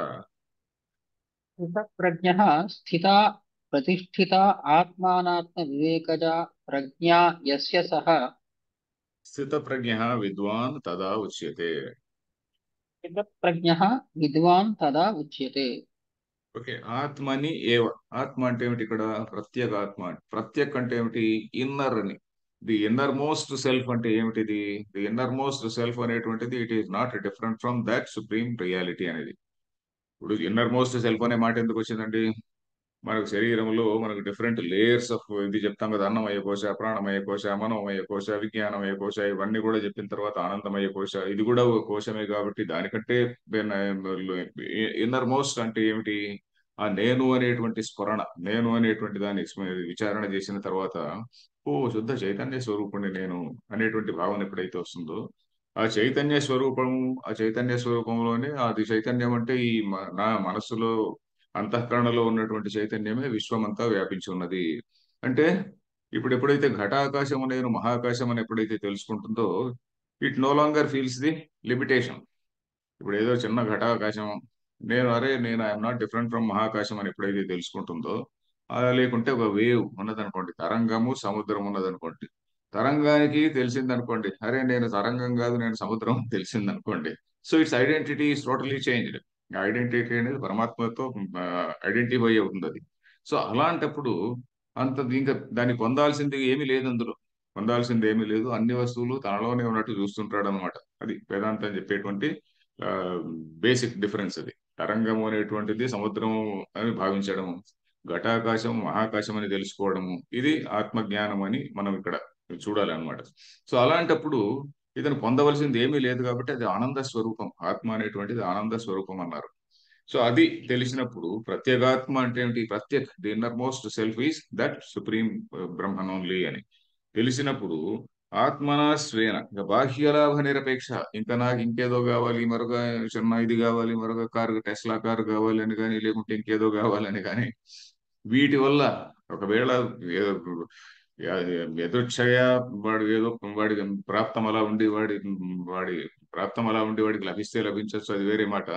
స్థితప్రజ్ఞः స్థితా ప్రతిష్ఠితా ఆత్మానాత్మవివేకజా ప్రజ్ఞా యస్య సః స్థితప్రజ్ఞ విద్వాన్ తదా ఉచ్యతే. స్థితప్రజ్ఞः విద్వాన్ తదా ఉచ్యతే. ఓకే. ఆత్మని ఏవ. ఆత్మ అంటే ఏమిటి ఇక్కడ? ప్రత్యేక ఆత్మ. ప్రత్యేక్ అంటే ఏమిటి? ఇన్నర్ అని. ది ఇన్నర్ మోస్ట్ సెల్ఫ్ అంటే ఏమిటిది? ది ఇన్నర్ మోస్ట్ సెల్ఫ్ అనేటువంటిది it is not different from that supreme reality అనేది. ఇప్పుడు ఇన్నర్ మోస్ట్ సెల్ఫ్ అనే మాట ఎందుకు వచ్చిందండి? మనకు శరీరంలో మనకు డిఫరెంట్ లేయర్స్ ఆఫ్ ఇది చెప్తాం కదా. అన్నమయ కోశ, ప్రాణమయ కోశ, మనోమయ కోశ, విజ్ఞానమయ కోశ, ఇవన్నీ కూడా చెప్పిన తర్వాత ఆనందమయ కోశ, ఇది కూడా ఒక కోశమే కాబట్టి దానికంటే ఇన్నర్ మోస్ట్ అంటే ఏమిటి? ఆ నేను అనేటువంటి స్ఫురణ, నేను అనేటువంటి దాన్ని విచారణ చేసిన తర్వాత ఓ శుద్ధ చైతన్య స్వరూపుణ్ణి నేను అనేటువంటి భావన ఎప్పుడైతే వస్తుందో ఆ చైతన్య స్వరూపము, ఆ చైతన్య స్వరూపంలోనే అది చైతన్యం అంటే ఈ నా మనస్సులో అంతఃకరణలో ఉన్నటువంటి చైతన్యమే విశ్వమంతా వ్యాపించి ఉన్నది. అంటే ఇప్పుడు ఎప్పుడైతే ఘటాకాశము నేను మహాకాశం అని ఎప్పుడైతే తెలుసుకుంటుందో it no longer feels the limitation. ఇప్పుడు ఏదో చిన్న ఘటాకాశం నేను అరే నేను ఐఎమ్ నాట్ డిఫరెంట్ ఫ్రమ్ మహాకాశం అని ఎప్పుడైతే తెలుసుకుంటుందో లేకుంటే ఒక వేవ్ ఉన్నదనుకోండి, తరంగము సముద్రం ఉన్నదనుకోండి, తరంగానికి తెలిసిందనుకోండి అరే నేను తరంగం కాదు నేను సముద్రం అని తెలిసిందనుకోండి. So its identity is totally changed. Identity అనేది పరమాత్మతో ఐడెంటిఫై అవుతుంది అది. సో అలాంటప్పుడు ఇంకా దాన్ని పొందాల్సింది ఏమీ లేదు అందులో. పొందాల్సింది ఏమీ లేదు. అన్ని వస్తువులు తనలోనే ఉన్నట్టు చూస్తుంటాడు అనమాట. అది వేదాంతం చెప్పేటువంటి బేసిక్ డిఫరెన్స్ అది. తరంగము అనేటువంటిది సముద్రం అని భావించడము, ఘటాకాశం మహాకాశం అని తెలుసుకోవడము, ఇది ఆత్మజ్ఞానం అని మనం ఇక్కడ చూడాలన్నమాట. సో అలాంటప్పుడు ఇతను పొందవలసింది ఏమీ లేదు కాబట్టి అది ఆనంద స్వరూపం. ఆత్మ అనేటువంటిది ఆనంద స్వరూపం అన్నారు. సో అది తెలిసినప్పుడు ప్రత్యేగాత్మ అంటే ఏంటి? ప్రత్యేక్ the innermost self is that supreme Brahman only అని తెలిసినప్పుడు ఆత్మనా స్వేన ఇంకా బాహ్యలాభ నిరపేక్ష. ఇంకా నాకు ఇంకేదో కావాలి, మరొక చిన్న ఇది కావాలి, మరొక కారు టెస్లా కారు కావాలి అని కానీ, లేకుంటే ఇంకేదో కావాలని కానీ, వీటి వల్ల ఒకవేళ ఏదో ఎదుర్ఛయ వాడు ఏదో వాడి ప్రాప్తం అలా ఉండి వాడి ప్రాప్తం అలా ఉండి వాడికి లభిస్తే లభించవచ్చు, అది వేరే మాట.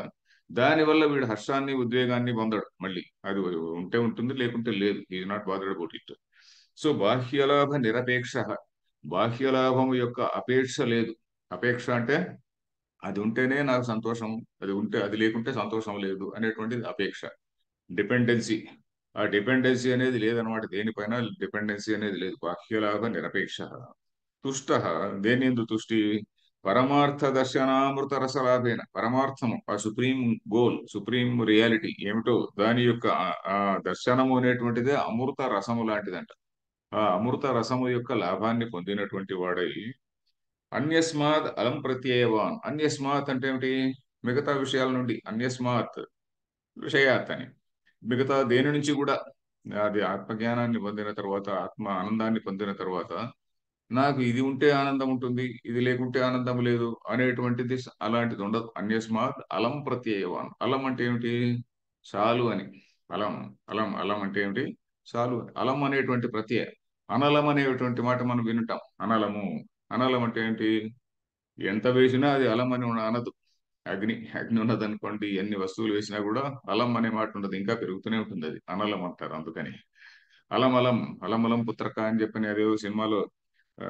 దానివల్ల వీడు హర్షాన్ని ఉద్వేగాన్ని పొందడు. మళ్ళీ అది ఉంటే ఉంటుంది లేకుంటే లేదు. Is not bothered about it. So బాహ్యలాభ నిరపేక్ష. బాహ్యలాభం యొక్క అపేక్ష లేదు. అపేక్ష అంటే అది ఉంటేనే నాకు సంతోషం, అది ఉంటే అది లేకుంటే సంతోషం లేదు అనేటువంటిది అపేక్ష. డిపెండెన్సీ. ఆ డిపెండెన్సీ అనేది లేదనమాట. దేనిపైన డిపెండెన్సీ అనేది లేదు. బాహ్యలాభ నిరపేక్ష. తుష్ట దేనిందు తుష్టి? పరమార్థ దర్శనామృత రసలాభేన. పరమార్థము, ఆ సుప్రీం గోల్, సుప్రీం రియాలిటీ ఏమిటో దాని యొక్క ఆ దర్శనము అనేటువంటిదే అమృత రసము లాంటిదంట. ఆ అమృత రసము యొక్క లాభాన్ని పొందినటువంటి వాడై అన్యస్మాత్ అలం ప్రత్యయవాన్. అన్యస్మాత్ అంటే ఏమిటి? మిగతా విషయాల నుండి. అన్యస్మాత్ విషయాత్ అని. మిగతా దేని నుంచి కూడా, అది ఆత్మజ్ఞానాన్ని పొందిన తర్వాత, ఆత్మ ఆనందాన్ని పొందిన తర్వాత, నాకు ఇది ఉంటే ఆనందం ఉంటుంది, ఇది లేకుంటే ఆనందం లేదు అనేటువంటిది అలాంటిది ఉండదు. అన్యస్మాత్ అలం ప్రత్యయవాన్. అలం అంటే ఏమిటి? చాలు అని. అలం, అలం, అలం అంటే ఏమిటి? చాలు అని. అలం అనేటువంటి ప్రత్యయ. అనలం అనేటువంటి మాట మనం వినుంటాం. అనలము. అనలం అంటే ఏంటి? ఎంత వేసినా అది అలం అని అనదు. అగ్ని ఉన్నదనుకోండి, ఎన్ని వస్తువులు వేసినా కూడా అలం అనే మాట ఉండదు, ఇంకా పెరుగుతూనే ఉంటుంది. అది అనలం అంటారు. అందుకని అలం అలం అలం అలం పుత్రక అని చెప్పని అదేదో సినిమాలో, ఆ,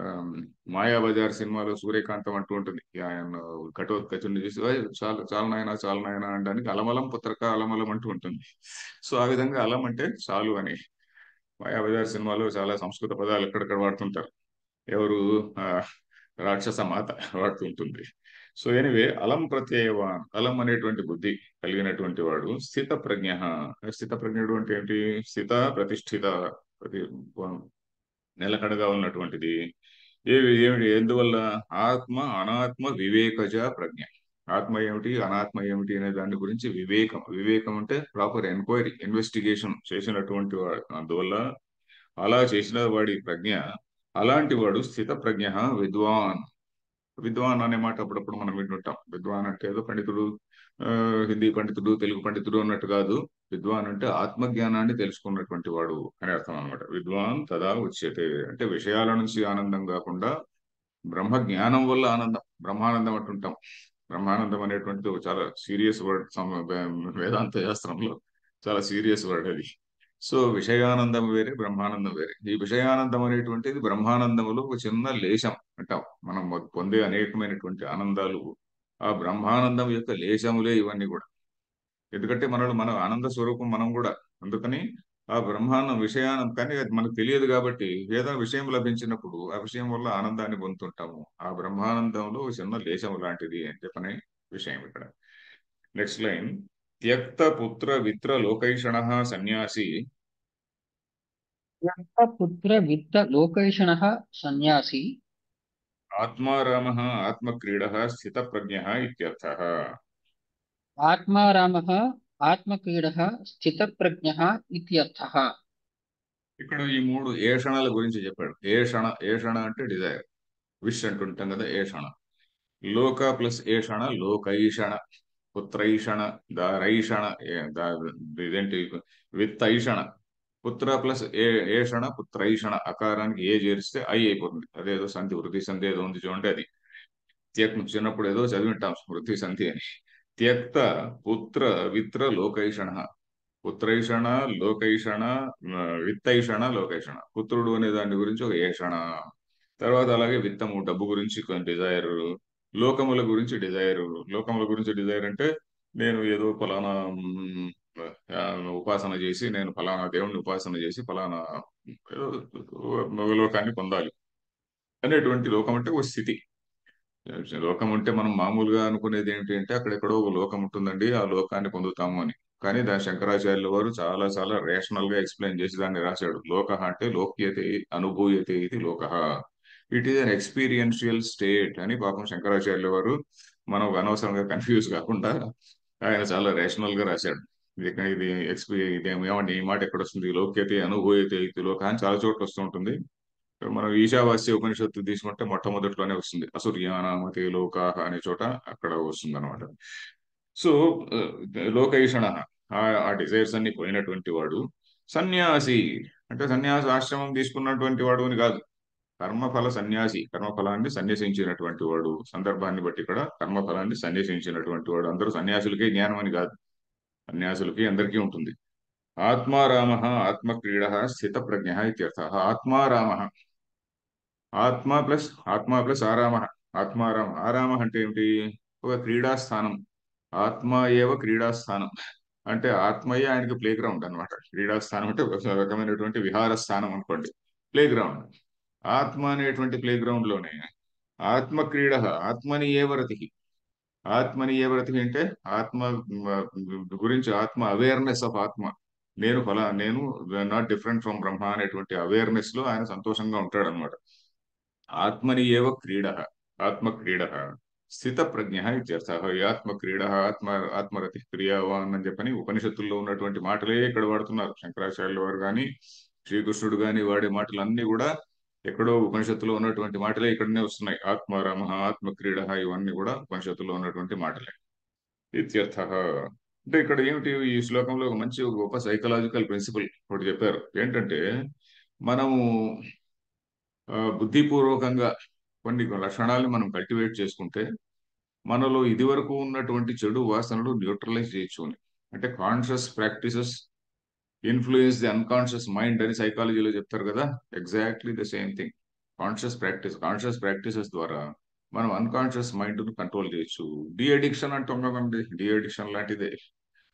మాయాబజార్ సినిమాలో సూర్యకాంతం అంటూ ఉంటుంది. ఆయన ఘటోత్కచుడిని చూసి, "ఓయ్, చాలు చాలు నాయనా, చాలు నాయనా" అనడానికి అలమలం పుత్రక అలమలం అంటూ ఉంటుంది. సో ఆ విధంగా అలం అంటే చాలు అని. మాయాబజార్ సినిమాలో చాలా సంస్కృత పదాలు ఎక్కడెక్కడ వాడుతుంటారు. ఎవరు? ఆ, రాక్షస మాత వాడుతుంటుంది. సో ఎనివే, అలం ప్రత్యయవాన్. అలం అనేటువంటి బుద్ధి కలిగినటువంటి వాడు స్థిత ప్రజ్ఞ. స్థిత ప్రజ్ఞుడు అంటే ఏంటి? స్థిత ప్రతిష్ఠిత, ప్రతి నిలకడగా ఉన్నటువంటిది. ఏమిటి? ఎందువల్ల? ఆత్మ అనాత్మ వివేకజ ప్రజ్ఞ. ఆత్మ ఏమిటి, అనాత్మ ఏమిటి అనే దాని గురించి వివేకం. వివేకం అంటే ప్రాపర్ ఎంక్వైరీ, ఇన్వెస్టిగేషన్ చేసినటువంటి వాడు. అందువల్ల అలా చేసిన వాడి ప్రజ్ఞ, అలాంటి వాడు స్థిత ప్రజ్ఞ విద్వాన్. విద్వాన్ అనే మాట అప్పుడప్పుడు మనం వింటుంటాం. విద్వాన్ అంటే ఏదో పండితుడు, ఆ, హిందీ పండితుడు, తెలుగు పండితుడు అన్నట్టు కాదు. విద్వాన్ అంటే ఆత్మజ్ఞానాన్ని తెలుసుకున్నటువంటి వాడు అని అర్థం అనమాట. విద్వాన్ తదా ఉచ్యతే అంటే విషయాల నుంచి ఆనందం కాకుండా బ్రహ్మ జ్ఞానం వల్ల ఆనందం, బ్రహ్మానందం అంటుంటాం. బ్రహ్మానందం అనేటువంటిది ఒక చాలా సీరియస్ వర్డ్. వేదాంత శాస్త్రంలో చాలా సీరియస్ వర్డ్ అది. సో విషయానందం వేరే, బ్రహ్మానందం వేరే. ఈ విషయానందం అనేటువంటిది బ్రహ్మానందములో ఒక చిన్న లేశం అంటాం. మనం పొందే అనేకమైనటువంటి ఆనందాలు ఆ బ్రహ్మానందం యొక్క లేశములే ఇవన్నీ కూడా. ఎందుకంటే మన ఆనంద స్వరూపం మనం కూడా. అందుకని ఆ బ్రహ్మాండం విషయానం, కానీ అది మనకు తెలియదు కాబట్టి ఏదైనా విషయం లభించినప్పుడు ఆ విషయం వల్ల ఆనందాన్ని పొందుతుంటాము. ఆ బ్రహ్మానందంలో ఒక చిన్న లేశం లాంటిది అని చెప్పనే విషయం ఇక్కడ. Next line. త్యక్త పుత్ర విత్ర లోకైషణ సన్యాసి పుత్ర విత్త లోకైషణః సన్యాసి ఆత్మారామ ఆత్మక్రీడ స్థిత ప్రజ్ఞ ఇత్యర్థః. ఆత్మారామः ఆత్మక్రీడः స్థితప్రజ్ఞः ఇత్యర్థः. ఇక్కడ ఈ మూడు ఏషణల గురించి చెప్పాడు. ఏషణ అంటే డిజైర్, విష్ అంటుంటాం కదా, ఏషణ. లోక ప్లస్ ఏషణ లోకైషణ. పుత్రైషణ, దారైషణ, ఇదేంటి, విత్తైషణ. పుత్ర ప్లస్ ఏషణ పుత్రైషణ. అకారానికి ఏ చేరిస్తే ఐ అయిపోతుంది. అదేదో సంధి, వృద్ధి సంధి ఏదో ఉంది చూడండి అది. చిన్నప్పుడు ఏదో చదివింటాం వృద్ధి సంధి అని. త్యక్త పుత్ర విత్ర లోకైషణ. పుత్రైషణ, లోకైషణ, విత్తైషణ, లోకైషణ. పుత్రుడు అనే దాని గురించి ఒక ఏషణ. తర్వాత అలాగే విత్తము, డబ్బు గురించి కొంచెం డిజైర్. లోకముల గురించి డిజైర్. లోకముల గురించి డిజైర్ అంటే నేను ఏదో ఫలానా ఆ, ఉపాసన చేసి, నేను ఫలానా దేవుణ్ణి ఉపాసన చేసి ఫలానా ఏదో లోకాన్ని పొందాలి అనేటువంటి లోకం అంటే ఒక స్థితి. లోకం అంటే మనం మామూలుగా అనుకునేది ఏంటి అంటే అక్కడెక్కడో ఒక లోకం ఉంటుందండి, ఆ లోకాన్ని పొందుతాము అని. కానీ దాని శంకరాచార్యుల వారు చాలా చాలా రేషనల్ గా ఎక్స్ప్లెయిన్ చేసి దాన్ని రాశాడు. లోక అంటే లోక్యతే, అనుభూయతే ఇది లోక. It is an experiential state అని పాపం శంకరాచార్యుల వారు మనం అనవసరంగా కన్ఫ్యూజ్ కాకుండా ఆయన చాలా రేషనల్ గా రాశాడు. ఇదేమో ఈ మాట ఎక్కడ వస్తుంది? లోక్యతే అనుభూయతే ఇది లోక అని చాలా చోట్ల వస్తూ ఉంటుంది. మనం ఈశావాస్య ఉపనిషత్తు తీసుకుంటే మొట్టమొదటిలోనే వస్తుంది, అసూర్యానామతే లోకాహ అనే చోట అక్కడ వస్తుంది అనమాట. సో లోకైషణ, ఆ డిజైర్స్ అన్ని పోయినటువంటి వాడు సన్యాసి. అంటే సన్యాసి ఆశ్రమం తీసుకున్నటువంటి వాడు అని కాదు. కర్మఫల సన్యాసి, కర్మఫలాన్ని సన్యసించినటువంటి వాడు. సందర్భాన్ని బట్టి ఇక్కడ కర్మఫలాన్ని సన్యసించినటువంటి వాడు. అందరూ సన్యాసులకే జ్ఞానం అని కాదు, సన్యాసులకి అందరికీ ఉంటుంది. ఆత్మారామ ఆత్మక్రీడ స్థిత ప్రజ్ఞ ఇత్యర్థ. ఆత్మారామ, ఆత్మ ప్లస్ ఆరామ. ఆత్మారామ. ఆరామ అంటే ఏమిటి? ఒక క్రీడాస్థానం. ఆత్మ ఏవ క్రీడాస్థానం. అంటే ఆత్మయ్య ఆయనకి ప్లే గ్రౌండ్ అనమాట. క్రీడాస్థానం అంటే ఒక రకమైనటువంటి విహార స్థానం అనుకోండి, ప్లే గ్రౌండ్. ఆత్మ అనేటువంటి ప్లే గ్రౌండ్ లోనే ఆత్మ క్రీడ, ఆత్మని ఏ వరతి, ఆత్మని ఏ వరతి అంటే ఆత్మ గురించి, ఆత్మ అవేర్నెస్ ఆఫ్ ఆత్మ. నేను నాట్ డిఫరెంట్ ఫ్రమ్ బ్రహ్మ అనేటువంటి అవేర్నెస్ లో ఆయన సంతోషంగా ఉంటాడు అనమాట. ఆత్మని ఏవ క్రీడ, ఆత్మ క్రీడ స్థిత ప్రజ్ఞ ఇత్యర్థ. ఈ ఆత్మ క్రీడ, ఆత్మరతి క్రియావాన్ అని చెప్పని ఉపనిషత్తుల్లో ఉన్నటువంటి మాటలే ఇక్కడ వాడుతున్నారు శంకరాచార్యుల వారు కానీ, శ్రీకృష్ణుడు కానీ వాడే మాటలన్నీ కూడా ఎక్కడో ఉపనిషత్తులో ఉన్నటువంటి మాటలే ఇక్కడనే వస్తున్నాయి. ఆత్మరామ, ఆత్మ క్రీడ, ఇవన్నీ కూడా ఉపనిషత్తులో ఉన్నటువంటి మాటలే. ఇత్యర్థ. అంటే ఇక్కడ ఏమిటి, ఈ శ్లోకంలో ఒక మంచి ఒక గొప్ప సైకలాజికల్ ప్రిన్సిపల్ ఒకటి చెప్పారు. ఏంటంటే మనము బుద్ధిపూర్వకంగా కొన్ని లక్షణాలను మనం కల్టివేట్ చేసుకుంటే మనలో ఇదివరకు ఉన్నటువంటి చెడు వాసనలు న్యూట్రలైజ్ చేయొచ్చు అని. అంటే conscious practices influence the unconscious mind అని సైకాలజీలో చెప్తారు కదా. Exactly the same thing. Conscious practices ద్వారా మనం అన్కాన్షియస్ మైండ్ ను కంట్రోల్ చేయొచ్చు. డి అడిక్షన్ అంటాం కదండి, డి అడిక్షన్ లాంటిదే.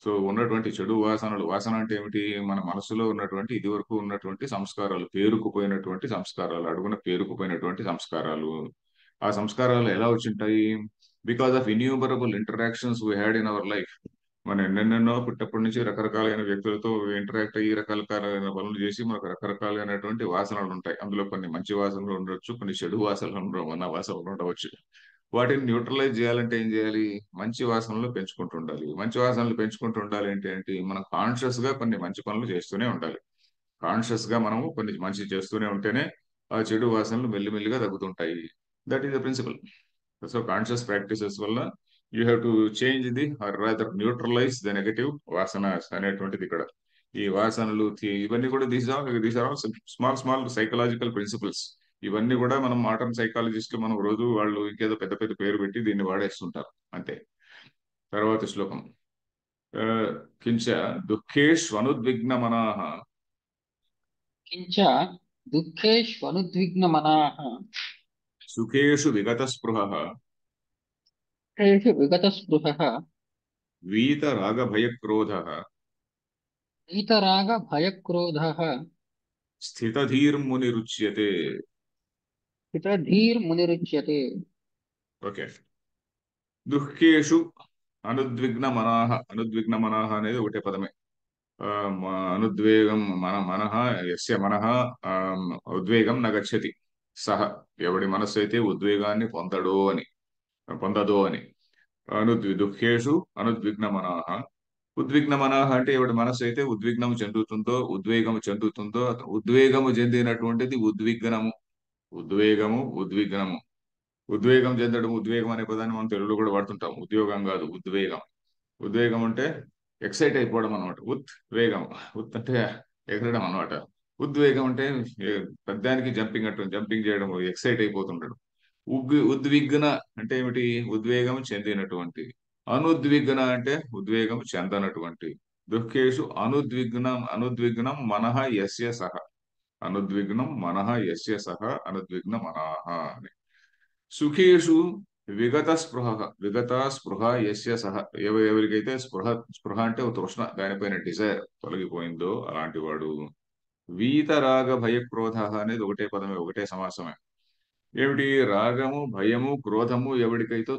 సో ఉన్నటువంటి చెడు వాసనలు, వాసన అంటే ఏమిటి, మన మనసులో ఉన్నటువంటి ఇదివరకు ఉన్నటువంటి సంస్కారాలు, పేరుకుపోయినటువంటి సంస్కారాలు, అడుగున పేరుకుపోయినటువంటి సంస్కారాలు. ఆ సంస్కారాలు ఎలా వచ్చింటాయి? Because of innumerable interactions we had in our life. మనం ఎన్నెన్నెన్నో పుట్టప్పటి నుంచి రకరకాలైన వ్యక్తులతో ఇంటరాక్ట్ అయ్యి రకరకాలైన పనులు చేసి మనకు రకరకాలైనటువంటి వాసనలు ఉంటాయి. అందులో కొన్ని మంచి వాసనలు ఉండొచ్చు, కొన్ని చెడు వాసనలు ఉండవచ్చు. వాటిని న్యూట్రలైజ్ చేయాలంటే ఏం చేయాలి? మంచి వాసనలు పెంచుకుంటూ ఉండాలి. మంచి వాసనలు పెంచుకుంటూ ఉండాలి అంటే ఏంటి? మనం కాన్షియస్ గా కొన్ని మంచి పనులు చేస్తూనే ఉండాలి. కాన్షియస్ గా మనము కొన్ని మంచి చేస్తూనే ఉంటేనే ఆ చెడు వాసనలు మెల్లిమెల్లిగా తగ్గుతుంటాయి. That is the principle. So conscious practices వల్ల you have to change the or rather neutralise the negative vasanas అనేటువంటిది ఇక్కడ. ఈ వాసనలు ఇవన్నీ కూడా these are all small small psychological principles. ఇవన్నీ కూడా మనం మోడర్న్ సైకాలజిస్టులు మనం రోజు వాళ్ళు ఇంకేదో పెద్ద పెద్ద పేరు పెట్టి దీన్ని వాడేస్తుంటారు అంతే. తర్వాత శ్లోకం. ఆ, కించ దుఃఖేష్వనుద్విగ్నమనాః కించ దుఃఖేష్వనుద్విగ్నమనాః సుఖేషు విగతస్పృహః తేషు విగతస్పృహः వీతరాగభయక్రోధः వీతరాగభయక్రోధः స్థితధీర్మునిరుచ్యతే. హితధీర్మునిరుచ్యతే. ఓకే. దుఃఖేషు అనుద్విగ్నమనాః. అనుద్విగ్నమనాః అనేది ఒకటే పదమే. అనుద్వేగం మనః యస్య మనః ఉద్వేగం న గచ్చతి సహ. ఎవడి మనస్సు అయితే ఉద్వేగాన్ని పొందదో అని. దుఃఖేషు అనుద్విగ్నమనాః. ఉద్విగ్నమనాః అంటే ఎవడి మనస్సు అయితే ఉద్విగ్నం చెందుతుందో, ఉద్వేగము చెందుతుందో, ఉద్వేగము చెందినటువంటిది ఉద్విగ్నము. ఉద్విగ్నము. ఉద్వేగం చెందడం, ఉద్వేగం అనే పదాన్ని మనం తెలుగులో కూడా వాడుతుంటాం. ఉద్యోగం కాదు, ఉద్వేగం. ఉద్వేగం అంటే ఎక్సైట్ అయిపోవడం అనమాట. వేగం. అంటే ఎగరడం అనమాట. ఉద్వేగం అంటే పెద్దానికి జంపింగ్ చేయడం, ఎక్సైట్ అయిపోతుండడం. ఉద్విగ్న అంటే ఏమిటి? ఉద్వేగం చెందినటువంటి. అనుద్విగ్న అంటే ఉద్వేగం చెందనటువంటి. దుఃఖేషు అనుద్విగ్నం మనః యస్య సహ. అనుద్విగ్నం మనః యస్య సహ అనుద్విగ్న మనః అని. సుఖేషు విగత స్పృహ. విగత స్పృహ యస్య సహ. ఎవరికైతే స్పృహ, స్పృహ అంటే ఒక తృష్ణ, దానిపైన డిజైర్ తొలగిపోయిందో అలాంటి వాడు. వీతరాగ భయక్రోధ అనేది ఒకటే పదమే, ఒకటే సమాసమే. ఏమిటి? రాగము, భయము, క్రోధము ఎవరికైతే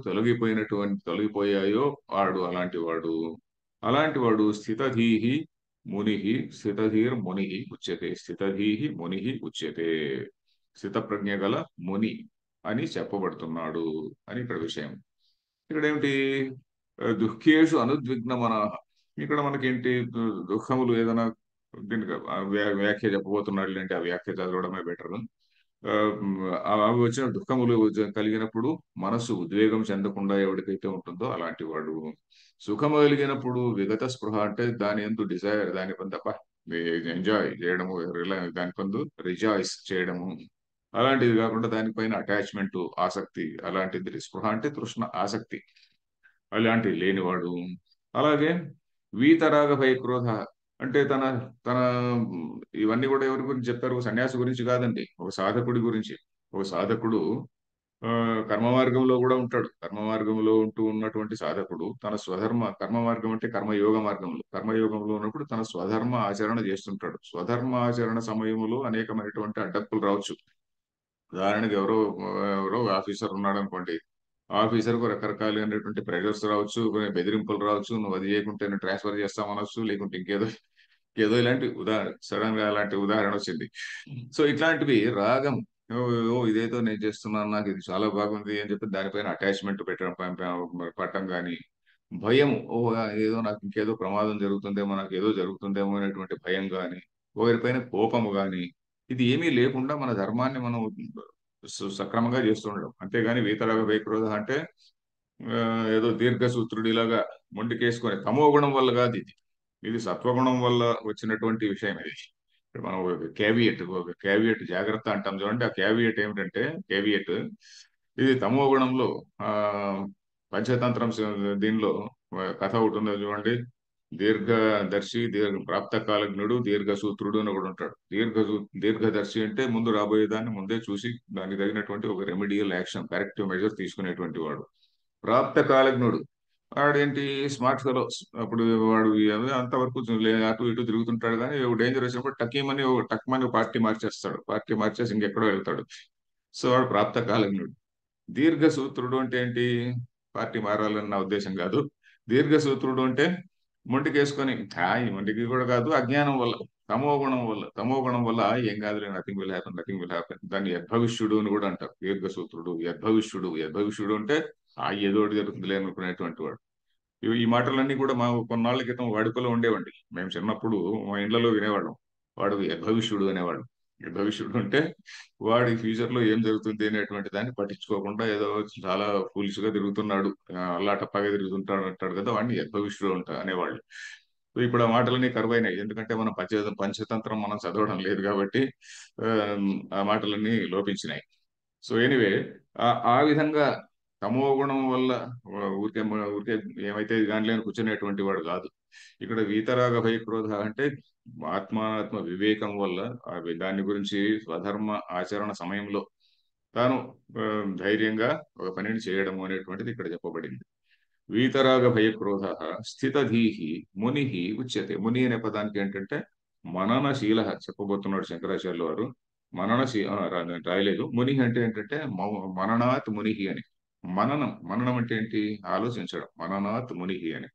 తొలగిపోయాయో వాడు అలాంటి వాడు స్థితధీహి ముని. స్థితధీర్ ముని ఉచ్యతే. స్థితధీహి ముని ఉచ్యతే. స్థిత ప్రజ్ఞ గల ముని అని చెప్పబడుతున్నాడు అని ఇక్కడ విషయం. ఇక్కడ ఏమిటి? దుఃఖేషు అనుద్విగ్నమనాః. ఇక్కడ మనకేంటి? దుఃఖములు ఏదైనా దీనికి వ్యాఖ్య చెప్పబోతున్నాడు అంటే ఆ వ్యాఖ్య చదవడమే బెటర్. అవి వచ్చిన దుఃఖములు కలిగినప్పుడు మనస్సు ఉద్వేగం చెందకుండా ఎవరికైతే ఉంటుందో అలాంటి వాడు. సుఖము కలిగినప్పుడు విగత స్పృహ అంటే దాని యందు డిజైర్, దాని పని తప్ప ఎంజాయ్ చేయడము, దాని పందు రిజాయిస్ చేయడము, అలాంటిది కాకుండా దానిపైన అటాచ్మెంట్, ఆసక్తి, అలాంటిది. స్పృహ అంటే తృష్ణ, ఆసక్తి, అలాంటివి లేనివాడు. అలాగే వీతరాగ భయ క్రోధ అంటే తన తన ఇవన్నీ కూడా ఎవరి గురించి చెప్తారు? సన్యాసి గురించి కాదండి, ఒక సాధకుడి గురించి. ఒక సాధకుడు ఆ, కర్మ మార్గంలో కూడా ఉంటాడు. కర్మ మార్గంలో ఉంటూ ఉన్నటువంటి సాధకుడు తన స్వధర్మ, కర్మ మార్గం అంటే కర్మయోగ మార్గంలో, కర్మయోగంలో ఉన్నప్పుడు తన స్వధర్మ ఆచరణ చేస్తుంటాడు. స్వధర్మ ఆచరణ సమయంలో అనేకమైనటువంటి అడ్డంకులు రావచ్చు. ఉదాహరణకి ఎవరో ఆఫీసర్ ఉన్నాడు అనుకోండి. ఆఫీసర్కు రకరకాలైనటువంటి ప్రెషర్స్ రావచ్చు, కొన్ని బెదిరింపులు రావచ్చు, నువ్వు అది చేయకుంటే నేను ట్రాన్స్ఫర్ చేస్తామనొచ్చు, లేకుంటే ఏదో ఇలాంటి సడన్ గా అలాంటి ఉదాహరణ వచ్చింది. సో ఇట్లాంటివి రాగం, ఓ ఓ, ఇదేదో నేను చేస్తున్నాను, నాకు ఇది చాలా బాగుంది అని చెప్పి దానిపైన అటాచ్మెంట్ పెట్టడం, పట్టడం కానీ, భయం, ఏదో నాకు ఇంకేదో ప్రమాదం జరుగుతుందేమో, నాకు ఏదో జరుగుతుందేమో అనేటువంటి భయం కానీ, ఒకరిపైన కోపము కానీ, ఇది ఏమీ లేకుండా మన ధర్మాన్ని మనం సక్రమంగా చేస్తుండడం. అంతేగాని వీతరాగ భయక్రోధ అంటే ఆ, ఏదో దీర్ఘసూత్రుడిలాగా మొండికేసుకొని, తమో గుణం వల్ల కాదు ఇది. ఇది సత్వగుణం వల్ల వచ్చినటువంటి విషయం ఇది. ఇప్పుడు మనం ఒక క్యావియట్ జాగ్రత్త అంటాం చూడండి. ఆ క్యావియట్ ఏమిటంటే, క్యావియట్ ఇది తమో గుణంలో ఆ పంచతంత్రం దీనిలో కథ ఒకటి ఉంది చూడండి. దీర్ఘదర్శి, ప్రాప్త కాలజ్ఞుడు, దీర్ఘసూత్రుడు అని ఒకడు ఉంటాడు. దీర్ఘదర్శి అంటే ముందు రాబోయేదాన్ని ముందే చూసి దానికి తగినటువంటి ఒక రెమెడియల్ యాక్షన్, కరెక్టివ్ మెజర్ తీసుకునేటువంటి వాడు. ప్రాప్త కాలజ్ఞుడు వాడేంటి, స్మార్ట్ ఫెలో. అప్పుడు వాడు అంతవరకు అటు ఇటు తిరుగుతుంటాడు, కానీ డేంజర్ వచ్చినప్పుడు టక్మని పార్టీ మార్చేస్తాడు. పార్టీ మార్చేసి ఇంకెక్కడో వెళ్తాడు. సో వాడు ప్రాప్త కాలజ్ఞుడు. దీర్ఘసూత్రుడు అంటే ఏంటి, పార్టీ మారాలని నా ఉద్దేశం కాదు. దీర్ఘసూత్రుడు అంటే మొండికేసుకొని, ఈ మొండికి కూడా కాదు, అజ్ఞానం వల్ల, తమో గుణం వల్ల ఏం కాదులే, నథింగ్ విల్ హ్యాపెన్. దాన్ని యద్భవిష్యుడు అని కూడా అంటారు. దీర్ఘసూత్రుడు, యద్భవిష్యుడు అంటే ఏదో ఒకటి జరుగుతుందిలే అనుకునేటువంటి వాడు. ఈ మాటలన్నీ కూడా మా కొన్నాళ్ళ క్రితం వాడుకలో ఉండేవండి. మేము చిన్నప్పుడు మా ఇళ్లలో వినేవాళ్ళం. వాడు యద్భవిష్యుడు అనేవాడు. యద్భవిష్యుడు అంటే వాడి ఫ్యూచర్ లో ఏం జరుగుతుంది అనేటువంటి దాన్ని పట్టించుకోకుండా ఏదో చాలా ఫూలిష్ గా తిరుగుతున్నాడు, అల్లాటప్పగా తిరుగుతుంటాడు అంటాడు కదా, వాడిని యద్భవిష్యుడు అనేవాళ్ళు. సో ఇప్పుడు ఆ మాటలన్నీ కరువైనాయి. ఎందుకంటే మనం పంచతంత్రం మనం చదవడం లేదు కాబట్టి ఆ, ఆ మాటలన్నీ లోపించినాయి. సో ఎనీవే, ఆ విధంగా తమో గుణం వల్ల ఊరికే ఏమైతే గాని లేని కూర్చునేటువంటి వాడు కాదు. ఇక్కడ వీతరాగ భయక్రోధ అంటే ఆత్మాత్మ వివేకం వల్ల దాని గురించి స్వధర్మ ఆచరణ సమయంలో తాను ఆ, ధైర్యంగా ఒక పనిని చేయడము అనేటువంటిది ఇక్కడ చెప్పబడింది. వీతరాగ భయక్రోధ స్థితధీహి ముని ఉచ్యతే. ముని అనే పదానికి ఏంటంటే మననశీల చెప్పబోతున్నాడు శంకరాచార్యుల వారు. రాయలేదు. ముని అంటే ఏంటంటే మననాత్ మునిహి అని. మననం అంటే ఏంటి, ఆలోచించడం. మననాత్ మునిహి అని,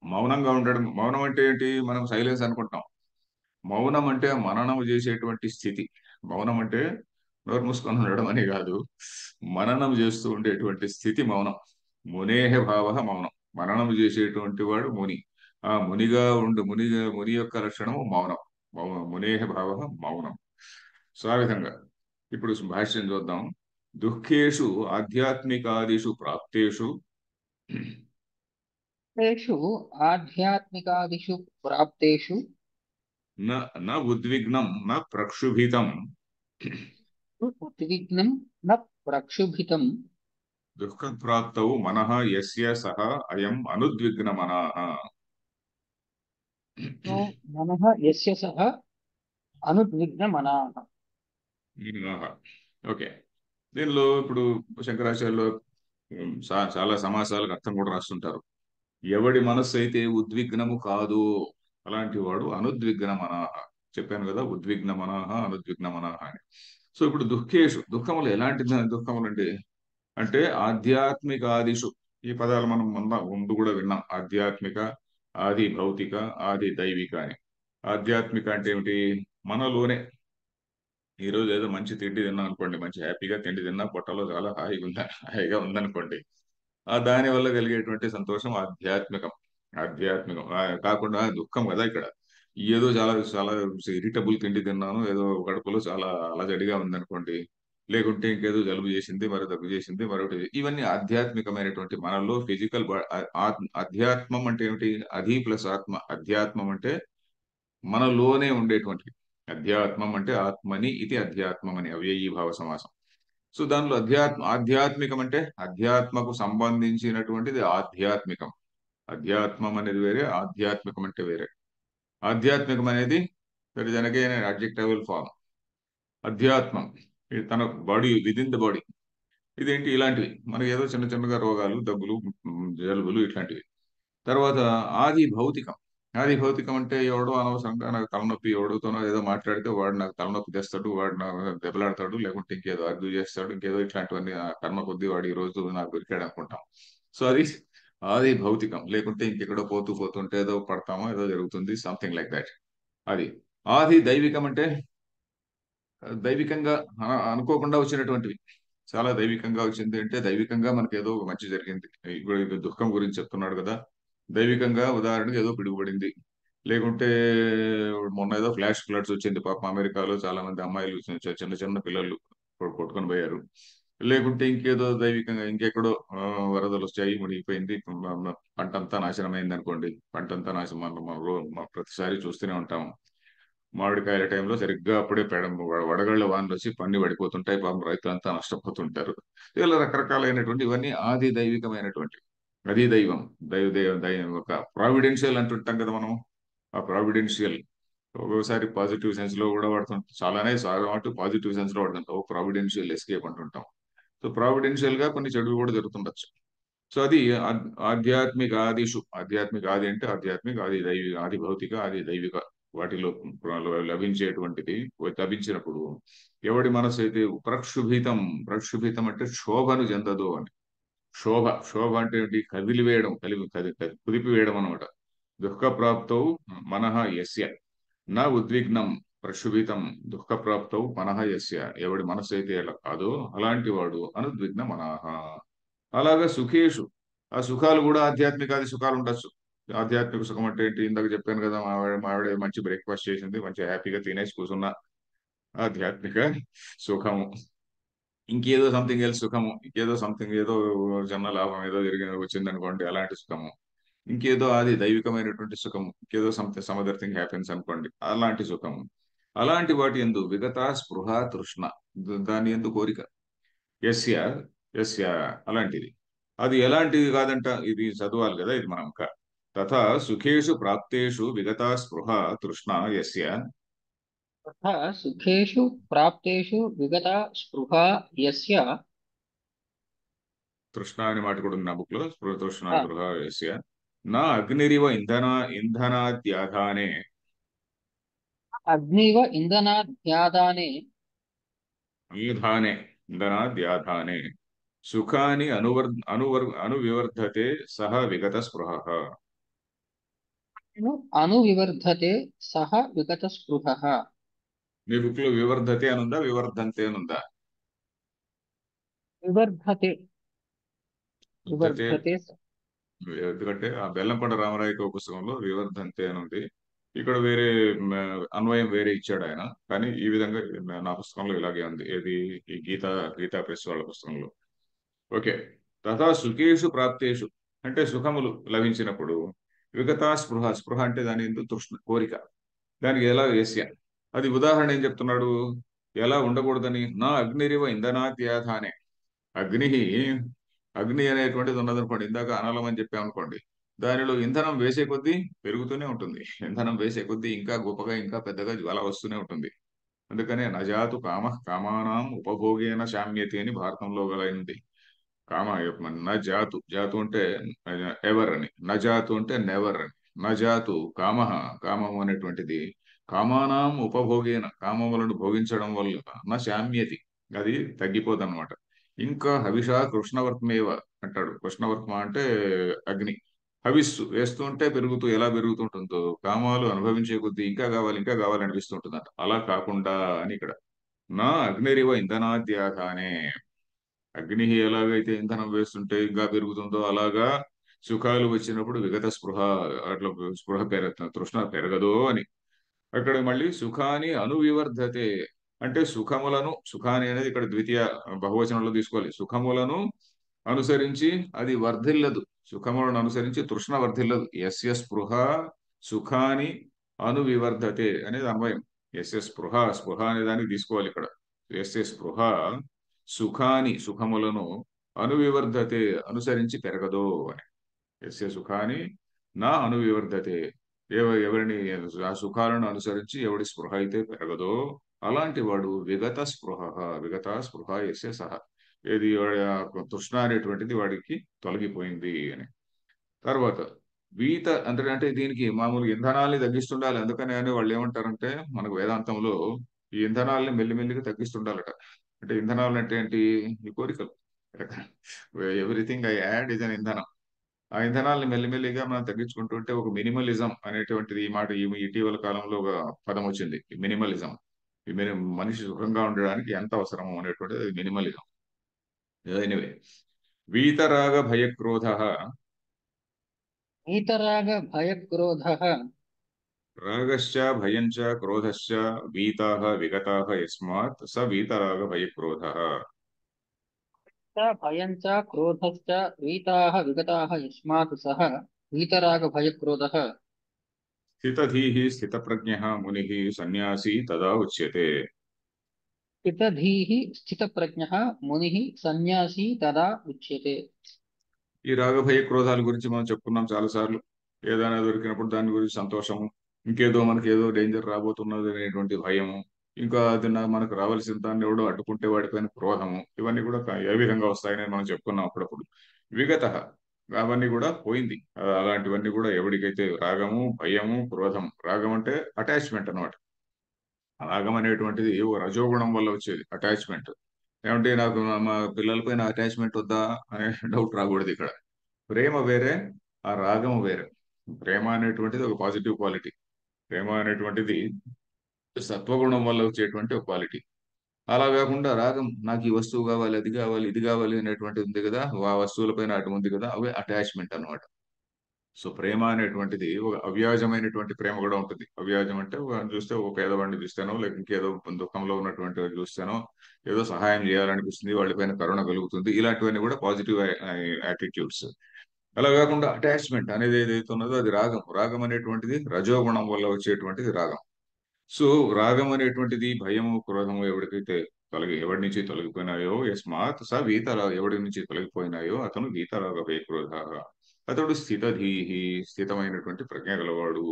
మౌనంగా ఉండడం. మౌనం అంటే ఏంటి, మనం సైలెన్స్ అనుకుంటాం. మౌనం అంటే మననం చేసేటువంటి స్థితి. మౌనం అంటే నోరు మూసుకొని ఉండడం అని కాదు, మననం చేస్తూ ఉండేటువంటి స్థితి మౌనం. మునేహ భావ మౌనం. మననం చేసేటువంటి వాడు ముని. ఆ ముని యొక్క లక్షణము మౌనం. మునేహ భావ మౌనం. సో ఆ విధంగా ఇప్పుడు భాష్యం చూద్దాం. దుఃఖేషు ఆధ్యాత్మికాదిషు ప్రాప్తేషు తేషు ఆధ్యాత్మికాదిషు ప్రాప్తేషు న న ఉద్విగ్నం న ప్రక్షుభితం ఉద్విగ్నం న ప్రక్షుభితం దుఃఖప్రాప్తౌ మనః యస్య సహ అయం అనుద్విగ్న మనః. సో మనః యస్య సహ అనుద్విగ్నమనాః. ఓకే. దీనిలో ఇప్పుడు శంకరాచార్యులు చాలా సమాసాలకు అర్థం కూడా రాస్తుంటారు. ఎవడి మనస్సు అయితే ఉద్విగ్నము కాదు, అలాంటి వాడు అనుద్విగ్న మనః. చెప్పాను కదా, ఉద్విగ్న మనః, అనుద్విగ్న మనః అని. సో ఇప్పుడు దుఃఖములు ఎలాంటి దుఃఖములు అంటే ఆధ్యాత్మిక ఆదిషు. ఈ పదాలు మనం ముందు కూడా విన్నాం. ఆధ్యాత్మిక, ఆది భౌతిక, ఆది దైవిక అని. ఆధ్యాత్మిక అంటే ఏమిటి, మనలోనే. ఈ రోజు ఏదో మంచి తిండి తిన్నాం అనుకోండి, మంచి హ్యాపీగా తిండి తిన్నా, పొట్టలో చాలా హాయిగా ఉందనుకోండి, ఆ దాని వల్ల కలిగేటువంటి సంతోషం ఆధ్యాత్మికం. ఆధ్యాత్మికం కాకుండా దుఃఖం కదా ఇక్కడ. ఏదో చాలా చాలా ఇరిటబుల్ తిండి తిన్నాను, ఏదో కడుపులో చాలా అలజడిగా ఉందనుకోండి, లేకుంటే ఇంకేదో జలుబు చేసింది, మరి దగ్గు చేసింది, మరొకటి, ఇవన్నీ ఆధ్యాత్మికమైనటువంటి మనలో ఫిజికల్. అధ్యాత్మం అంటే ఏమిటి, అధి ప్లస్ ఆత్మ. అధ్యాత్మం అంటే మనలోనే ఉండేటువంటిది. అధ్యాత్మం అంటే ఆత్మని ఇది అధ్యాత్మం అని అవ్యయీభావ సమాసం. సో దానిలో ఆధ్యాత్మికం అంటే అధ్యాత్మకు సంబంధించినటువంటిది ఆధ్యాత్మికం. అధ్యాత్మం అనేది వేరే, ఆధ్యాత్మికం అంటే వేరే. ఆధ్యాత్మికం అనేది దట్ ఇస్ అగైన్ అడ్జెక్టివల్ ఫార్మ్. అధ్యాత్మం ఇది తన బాడీ, విదిన్ ద బాడీ. ఇదేంటి ఇలాంటివి మనకి ఏదో చిన్న చిన్నగా రోగాలు, దగ్గులు, జలుబులు ఇట్లాంటివి. తర్వాత ఆది భౌతికం. ఆది భౌతికం అంటే ఎవడో అనవసరంగా నాకు తలనొప్పి ఎవడితోనో ఏదో మాట్లాడితే వాడు నాకు తలనొప్పి తెస్తాడు, వాడు నా దెబ్బలాడతాడు, లేకుంటే ఇంకేదో ఆర్గ్యూ చేస్తాడు, ఇంకేదో ఇట్లాంటివన్నీ ఆ కర్మ కొద్దీ వాడు ఈ రోజు నాకు దొరికాడు అనుకుంటాం. సో అది ఆది భౌతికం. లేకుంటే ఇంకెక్కడో పోతూ పోతుంటే ఏదో పడతామో ఏదో జరుగుతుంది, సంథింగ్ లైక్ దాట్. అది ఆది దైవికం అంటే దైవికంగా అనుకోకుండా వచ్చినటువంటివి. చాలా దైవికంగా వచ్చింది అంటే దైవికంగా మనకి ఏదో ఒక మంచి జరిగింది. ఇప్పుడు ఇది దుఃఖం గురించి చెప్తున్నాడు కదా. దైవికంగా ఉదాహరణకు ఏదో పిడుగుపడింది, లేకుంటే మొన్న ఏదో ఫ్లాష్ ఫ్లడ్స్ వచ్చింది పాపం అమెరికాలో చాలా మంది అమ్మాయిలు చిన్న చిన్న పిల్లలు కొట్టుకొని పోయారు. లేకుంటే ఇంకేదో దైవికంగా ఇంకెక్కడో వరదలు వచ్చాయి, మునిగిపోయింది, పంటంతా నాశనం అయింది అనుకోండి. పంటంతా నాశనం మనం ప్రతిసారి చూస్తూనే ఉంటాం. మామిడికాయల టైంలో సరిగ్గా అప్పుడే వడగళ్ల వానలు వచ్చి పన్ని పడిపోతుంటాయి, పాపం రైతులంతా నష్టపోతుంటారు. ఇలా రకరకాలైనటువంటి ఇవన్నీ ఆది దైవికమైనటువంటి. అది దైవం. దైవ ఒక ప్రావిడెన్షియల్ అంటుంటాం కదా మనం. ఆ ప్రావిడెన్షియల్ ఒక్కోసారి పాజిటివ్ సెన్స్ లో కూడా వాడుతుంటాం, చాలానే చాలా మటు పాజిటివ్ సెన్స్ లో వాడుతుంటాం. ఓ ప్రావిడెన్షియల్ ఎస్కేప్ అంటుంటాం. సో ప్రావిడెన్షియల్ గా కొన్ని చెడులు కూడా జరుగుతుండొచ్చు. సో అది ఆధ్యాత్మిక ఆదిషు. ఆధ్యాత్మిక ఆది అంటే ఆధ్యాత్మిక ఆది దైవిక, ఆది భౌతిక, ఆది దైవిక వాటిలో లభించేటువంటిది లభించినప్పుడు ఎవడి మనసు అయితే ప్రక్షుభితం. ప్రక్షుభితం అంటే శోభను చెందదు అని. శోభ. శోభ అంటే ఏంటి? కదిలివేయడం, కుదిపివేయడం అనమాట. దుఃఖప్రాప్తౌ మనః యస్య నా ఉద్విగ్నం ప్రక్షుభితం దుఃఖప్రాప్తౌ మనః యస్య. ఎవడి మనసు అయితే ఎలా కాదో అలాంటి వాడు అనుద్విగ్న మనః. అలాగా సుఖేషు. ఆ సుఖాలు కూడా ఆధ్యాత్మికాది సుఖాలు ఉండొచ్చు. ఆధ్యాత్మిక సుఖం అంటే ఏంటి? ఇందాక చెప్పాను కదా, మావిడ మంచి బ్రేక్ఫాస్ట్ చేసింది, మంచి హ్యాపీగా తినేసి కూర్చున్నా, ఆధ్యాత్మిక సుఖము. ఇంకేదో సంథింగ్ ఎల్స్ సుఖము, ఇంకేదో సంథింగ్ ఏదో చిన్న లాభం ఏదో వచ్చింది అనుకోండి, అలాంటి సుఖము. ఇంకేదో అది దైవికమైనటువంటి సుఖము, ఇంకేదో something some other thing happens అనుకోండి, అలాంటి సుఖము. అలాంటి వాటి ఎందు విగత స్పృహ తృష్ణ, దాని ఎందు కోరిక. యస్య యస్య అలాంటిది. అది ఎలాంటిది కాదంట, ఇది చదవాలి కదా ఇది మనం ఇంకా. తథా సుఖేషు ప్రాప్తేషు విగత స్పృహ తృష్ణ యస్య. तथा सुखेषु प्राप्तेषु विगता स्पृहा यस्य తృష్ణ అనే మాట కూడా ఉంది నా బుక్ లో. స్పృహ తృష్ణ ఆ, స్పృహ యస్య నా అగ్నిరివ ఇంధనాద్యాధానే. अग्निव इन्धनाद्यादाने ఆధానే. ఇంధనాద్యాధానే సుఖాని అనువివర్ధతే సహ విగత స్పృహ. अनुविवर्धते सः विगतस्पृहः మీ బుక్ లో వివర్ధతే అనుందా, వివర్ధంతే అనుందా? विवर्धते వర్ధతే. विवर्धते ఎందుకంటే ఆ బెల్లంకొండ రామరాయక పుస్తకంలో వివర్ధంతే అని ఉంది. ఇక్కడ వేరే మ, అన్వయం వేరే ఇచ్చాడు ఆయన. కానీ ఈ విధంగా నా పుస్తకంలో ఇలాగే ఉంది. ఏది? ఈ గీతా ప్రెస్ వాళ్ళ పుస్తకంలో. ఓకే. తథా సుఖేషు ప్రాప్తేషు అంటే సుఖములు లభించినప్పుడు విగతా స్పృహ. స్పృహ అంటే దాని ఎందుకు తృష్ణ, కోరిక. దానికి ఎలా వేశ్య. అది ఉదాహరణ ఏం చెప్తున్నాడు? ఎలా ఉండకూడదని. నా అగ్నిరివ ఇంధనాత్యాధానే. అగ్ని అగ్ని అనేటువంటిది ఉన్నదనుకోండి, ఇందాక అనలం అని చెప్పామనుకోండి, దానిలో ఇంధనం వేసే కొద్దీ పెరుగుతూనే ఉంటుంది. ఇంధనం వేసే కొద్దీ ఇంకా గొప్పగా ఇంకా పెద్దగా జ్వాల వస్తూనే ఉంటుంది. అందుకనే నజాతు కామ కామానాం ఉపభోగేన శామ్యతి అని భారతంలో గలైంది. కామ జాతు. జాతు అంటే ఎవర్ అని, నజాతు అంటే నెవర్ అని. నజాతు కామ. కామం అనేటువంటిది కామానాం ఉపభోగేన కామములను భోగించడం వల్ల నా శామ్యతి, అది తగ్గిపోదన్నమాట. ఇంకా హవిషా కృష్ణవర్త్మేవ అంటాడు. కృష్ణవర్త్మ అంటే అగ్ని. హవిస్సు వేస్తుంటే పెరుగుతూ ఎలా పెరుగుతుంటుందో కామాలు అనుభవించే కొద్దీ ఇంకా కావాలి ఇంకా కావాలి అనిపిస్తుంటుందంట. అలా కాకుండా అని ఇక్కడ. నా అగ్నిరివ ఇంధనాద్యాధానే. అగ్ని ఎలాగైతే ఇంధనం వేస్తుంటే ఇంకా పెరుగుతుందో అలాగా సుఖాలు వచ్చినప్పుడు విగత స్పృహ, అట్లా స్పృహ తృష్ణ పెరగదో అని. అక్కడ మళ్ళీ సుఖాని అనువివర్ధతే అంటే సుఖములను, సుఖాని అనేది ఇక్కడ ద్వితీయ బహువచనంలో తీసుకోవాలి. సుఖములను అనుసరించి అది వర్ధిల్లదు. సుఖములను అనుసరించి తృష్ణ వర్ధిల్లదు. యస్య స్పృహ సుఖాని అనువివర్ధతే అనేది అన్వయం. యస్య స్పృహ. స్పృహ అనే దానికి తీసుకోవాలి ఇక్కడ. యస్య స్పృహ సుఖాని సుఖములను అనువివర్ధతే అనుసరించి పెరగదో అని. యస్య సుఖాని నా అనువివర్ధతే. ఎవరిని ఆ సుఖాలను అనుసరించి ఎవడి స్పృహ అయితే పెరగదో అలాంటి వాడు విగత స్పృహ. విగత స్పృహ యస్య సహ. ఏది వాడి ఆ తృష్ణ అనేటువంటిది వాడికి తొలగిపోయింది అని. తర్వాత వీత అంటే దీనికి మామూలు ఇంధనాల్ని తగ్గిస్తుండాలి. అందుకని అని వాళ్ళు ఏమంటారంటే మనకు వేదాంతంలో ఈ ఇంధనాల్ని మెల్లిమెల్లిగా తగ్గిస్తుండాలట. అంటే ఇంధనాలు అంటే ఏంటి? ఈ కోరికలు. Everything I add is an ఇంధనం. ఆ ఇంధనాల్ని మెల్లిమెల్లిగా మనం తగ్గించుకుంటుంటే ఒక మినిమలిజం అనేటువంటిది ఈ మాట ఈ ఇటీవల కాలంలో ఒక పదం వచ్చింది. మినిమలిజం. ఈ మనిషి సుఖంగా ఉండడానికి ఎంత అవసరమో అనేటువంటిది మినిమలిజం. ఎనివే వీతరాగ భయక్రోధ वीतराग भयक्रोधः రాగశ్చ భయం చ క్రోధశ్చ వీతాః విగతాః యస్మాత్ స వీతరాగ భయక్రోధः च भयं च क्रोधश्च वीताः विगताः यस्मात् सः वीतरागभयक्रोधः స్థితధీః స్థితప్రజ్ఞः మునిః సన్యాసీ తదా ఉచ్యతే. स्थितधीः स्थितप्रज्ञः मुनिः सन्न्यासी तदा उच्यते। ఈ రాగభయ క్రోధాల గురించి మనం చెప్పుకున్నాం చాలాసార్లు. ఏదైనా దొరికినప్పుడు దాని గురించి సంతోషము, ఇంకేదో మనకి ఏదో డేంజర్ రాబోతున్నది అనేటువంటి భయము, ఇంకా అది మనకు రావాల్సిన దాన్ని ఎవడో అడ్డుకుంటే వాడిపైన క్రోధము, ఇవన్నీ కూడా ఏ విధంగా వస్తాయని మనం చెప్పుకున్నాం అప్పుడప్పుడు. విగత అవన్నీ కూడా పోయింది. అలాంటివన్నీ కూడా ఎవరికైతే రాగము, భయము, క్రోధం. రాగం అంటే అటాచ్మెంట్ అన్నమాట. రాగం అనేటువంటిది ఓ రజోగుణం వల్ల వచ్చేది అటాచ్మెంట్. ఏమంటే నాకు మా పిల్లలపైన అటాచ్మెంట్ వద్దా అనే డౌట్ రాకూడదు ఇక్కడ. ప్రేమ వేరే, ఆ రాగం వేరే. ప్రేమ అనేటువంటిది ఒక పాజిటివ్ క్వాలిటీ. ప్రేమ అనేటువంటిది సత్వగుణం వల్ల వచ్చేటువంటి ఒక క్వాలిటీ. అలా కాకుండా రాగం నాకు ఈ వస్తువు కావాలి, అది కావాలి, ఇది కావాలి అనేటువంటిది ఉంది కదా, ఆ వస్తువులపైన అటు ఉంది కదా, అవే అటాచ్మెంట్ అన్నమాట. సో ప్రేమ అనేటువంటిది ఒక అవ్యాజమైనటువంటి ప్రేమ కూడా ఉంటుంది. అవ్యాజం అంటే చూస్తే ఒక పేదవాడిని చూస్తానో, లేక ఇంకేదో దుఃఖంలో ఉన్నటువంటి వాడిని చూస్తానో, ఏదో సహాయం చేయాలనిపిస్తుంది, వాళ్ళపైన కరుణ కలుగుతుంది. ఇలాంటివన్నీ కూడా పాజిటివ్ యాటిట్యూడ్స్. అలా కాకుండా అటాచ్మెంట్ అనేది ఏదైతే ఉన్నదో అది రాగం. రాగం అనేటువంటిది రజోగుణం వల్ల వచ్చేటువంటిది రాగం. సో రాగం అనేటువంటిది భయము, క్రోధము ఎవరి నుంచి తొలగిపోయినాయో యస్మాత్ స వీతరాగ, ఎవడి నుంచి తొలగిపోయినాయో అతను వీతరాగ భయ క్రోధ. అతడు స్థితధీహి, స్థితమైనటువంటి ప్రజ్ఞ గలవాడు.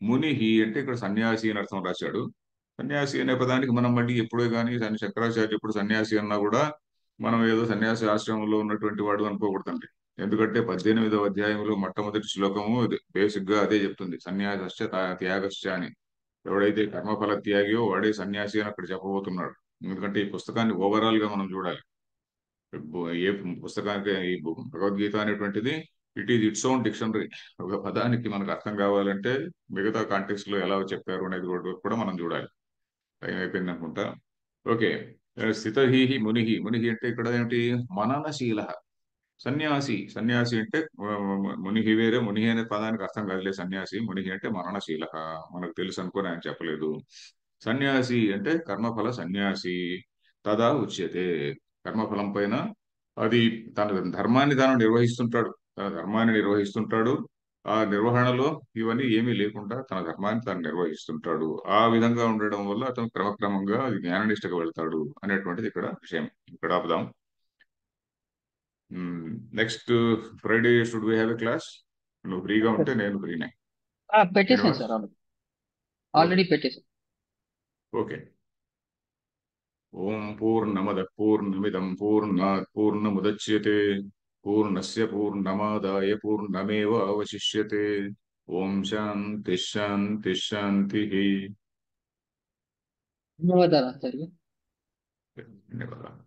మునిహి అంటే ఇక్కడ సన్యాసి అని అర్థం రాశాడు. సన్యాసి అనే పదానికి మనం మళ్ళీ ఎప్పుడే కానీ శంకరాచార్య ఎప్పుడు సన్యాసి అన్నా కూడా మనం ఏదో సన్యాసి ఆశ్రమంలో ఉన్నటువంటి వాడు అనుకోకూడదండి. ఎందుకంటే 18వ అధ్యాయంలో మొట్టమొదటి శ్లోకము బేసిక్ గా అదే చెప్తుంది. సన్యాసశ్చ త్యాగశ్చ అని. ఎవడైతే కర్మఫల త్యాగియో వాడే సన్యాసి అని అక్కడ చెప్పబోతున్నాడు. ఎందుకంటే ఈ పుస్తకాన్ని ఓవరాల్ గా మనం చూడాలి. ఏ పుస్తకానికి ఈ భగవద్గీత అనేటువంటిది it is its own dictionary. ఒక పదానికి మనకు అర్థం కావాలంటే మిగతా కాంటెక్స్ట్ లో ఎలా చెప్పారు అనేది కూడా మనం చూడాలి. టైం అయిపోయింది అనుకుంటా. ఓకే. స్థితహీహి మునిహి. మునిహి అంటే ఇక్కడ ఏమిటి? మననశీల. సన్యాసి. సన్యాసి అంటే మునిహి వేరే. మునిహి అనే పదానికి అర్థం కాదులే సన్యాసి. మునిహి అంటే మరణశీల. మనకు తెలుసు అనుకోని ఆయన చెప్పలేదు. సన్యాసి అంటే కర్మఫల సన్యాసి. తదా ఉచ్యతే. కర్మఫలం పైన అది తన ధర్మాన్ని తాను నిర్వహిస్తుంటాడు. తన ధర్మాన్ని నిర్వహిస్తుంటాడు. ఆ నిర్వహణలో ఇవన్నీ ఏమీ లేకుండా తన ధర్మాన్ని తాను నిర్వహిస్తుంటాడు. ఆ విధంగా ఉండడం వల్ల అతను క్రమక్రమంగా అది జ్ఞాననిష్టకు వెళ్తాడు అనేటువంటిది ఇక్కడ విషయం. ఇక్కడ ఆపుదాం. Next Friday should we have a class? నువ్వు ఫ్రీగా ఉంటే నేను ఫ్రీనే. పెట్టేసాను శ్రీనివాస్. Sir okay. ఆల్రెడీ పెట్టేసాను. ఓకే. ఓం పూర్ణమద పూర్ణమిదం పూర్ణాత్ పూర్ణముదచ్యతే పూర్ణస్య పూర్ణమాదాయ పూర్ణమేవ అవశిష్యతే. ఓం శాంతి శాంతి శాంతి. ధన్యవాదాలు ఆచార్య. ధన్యవాదాలు.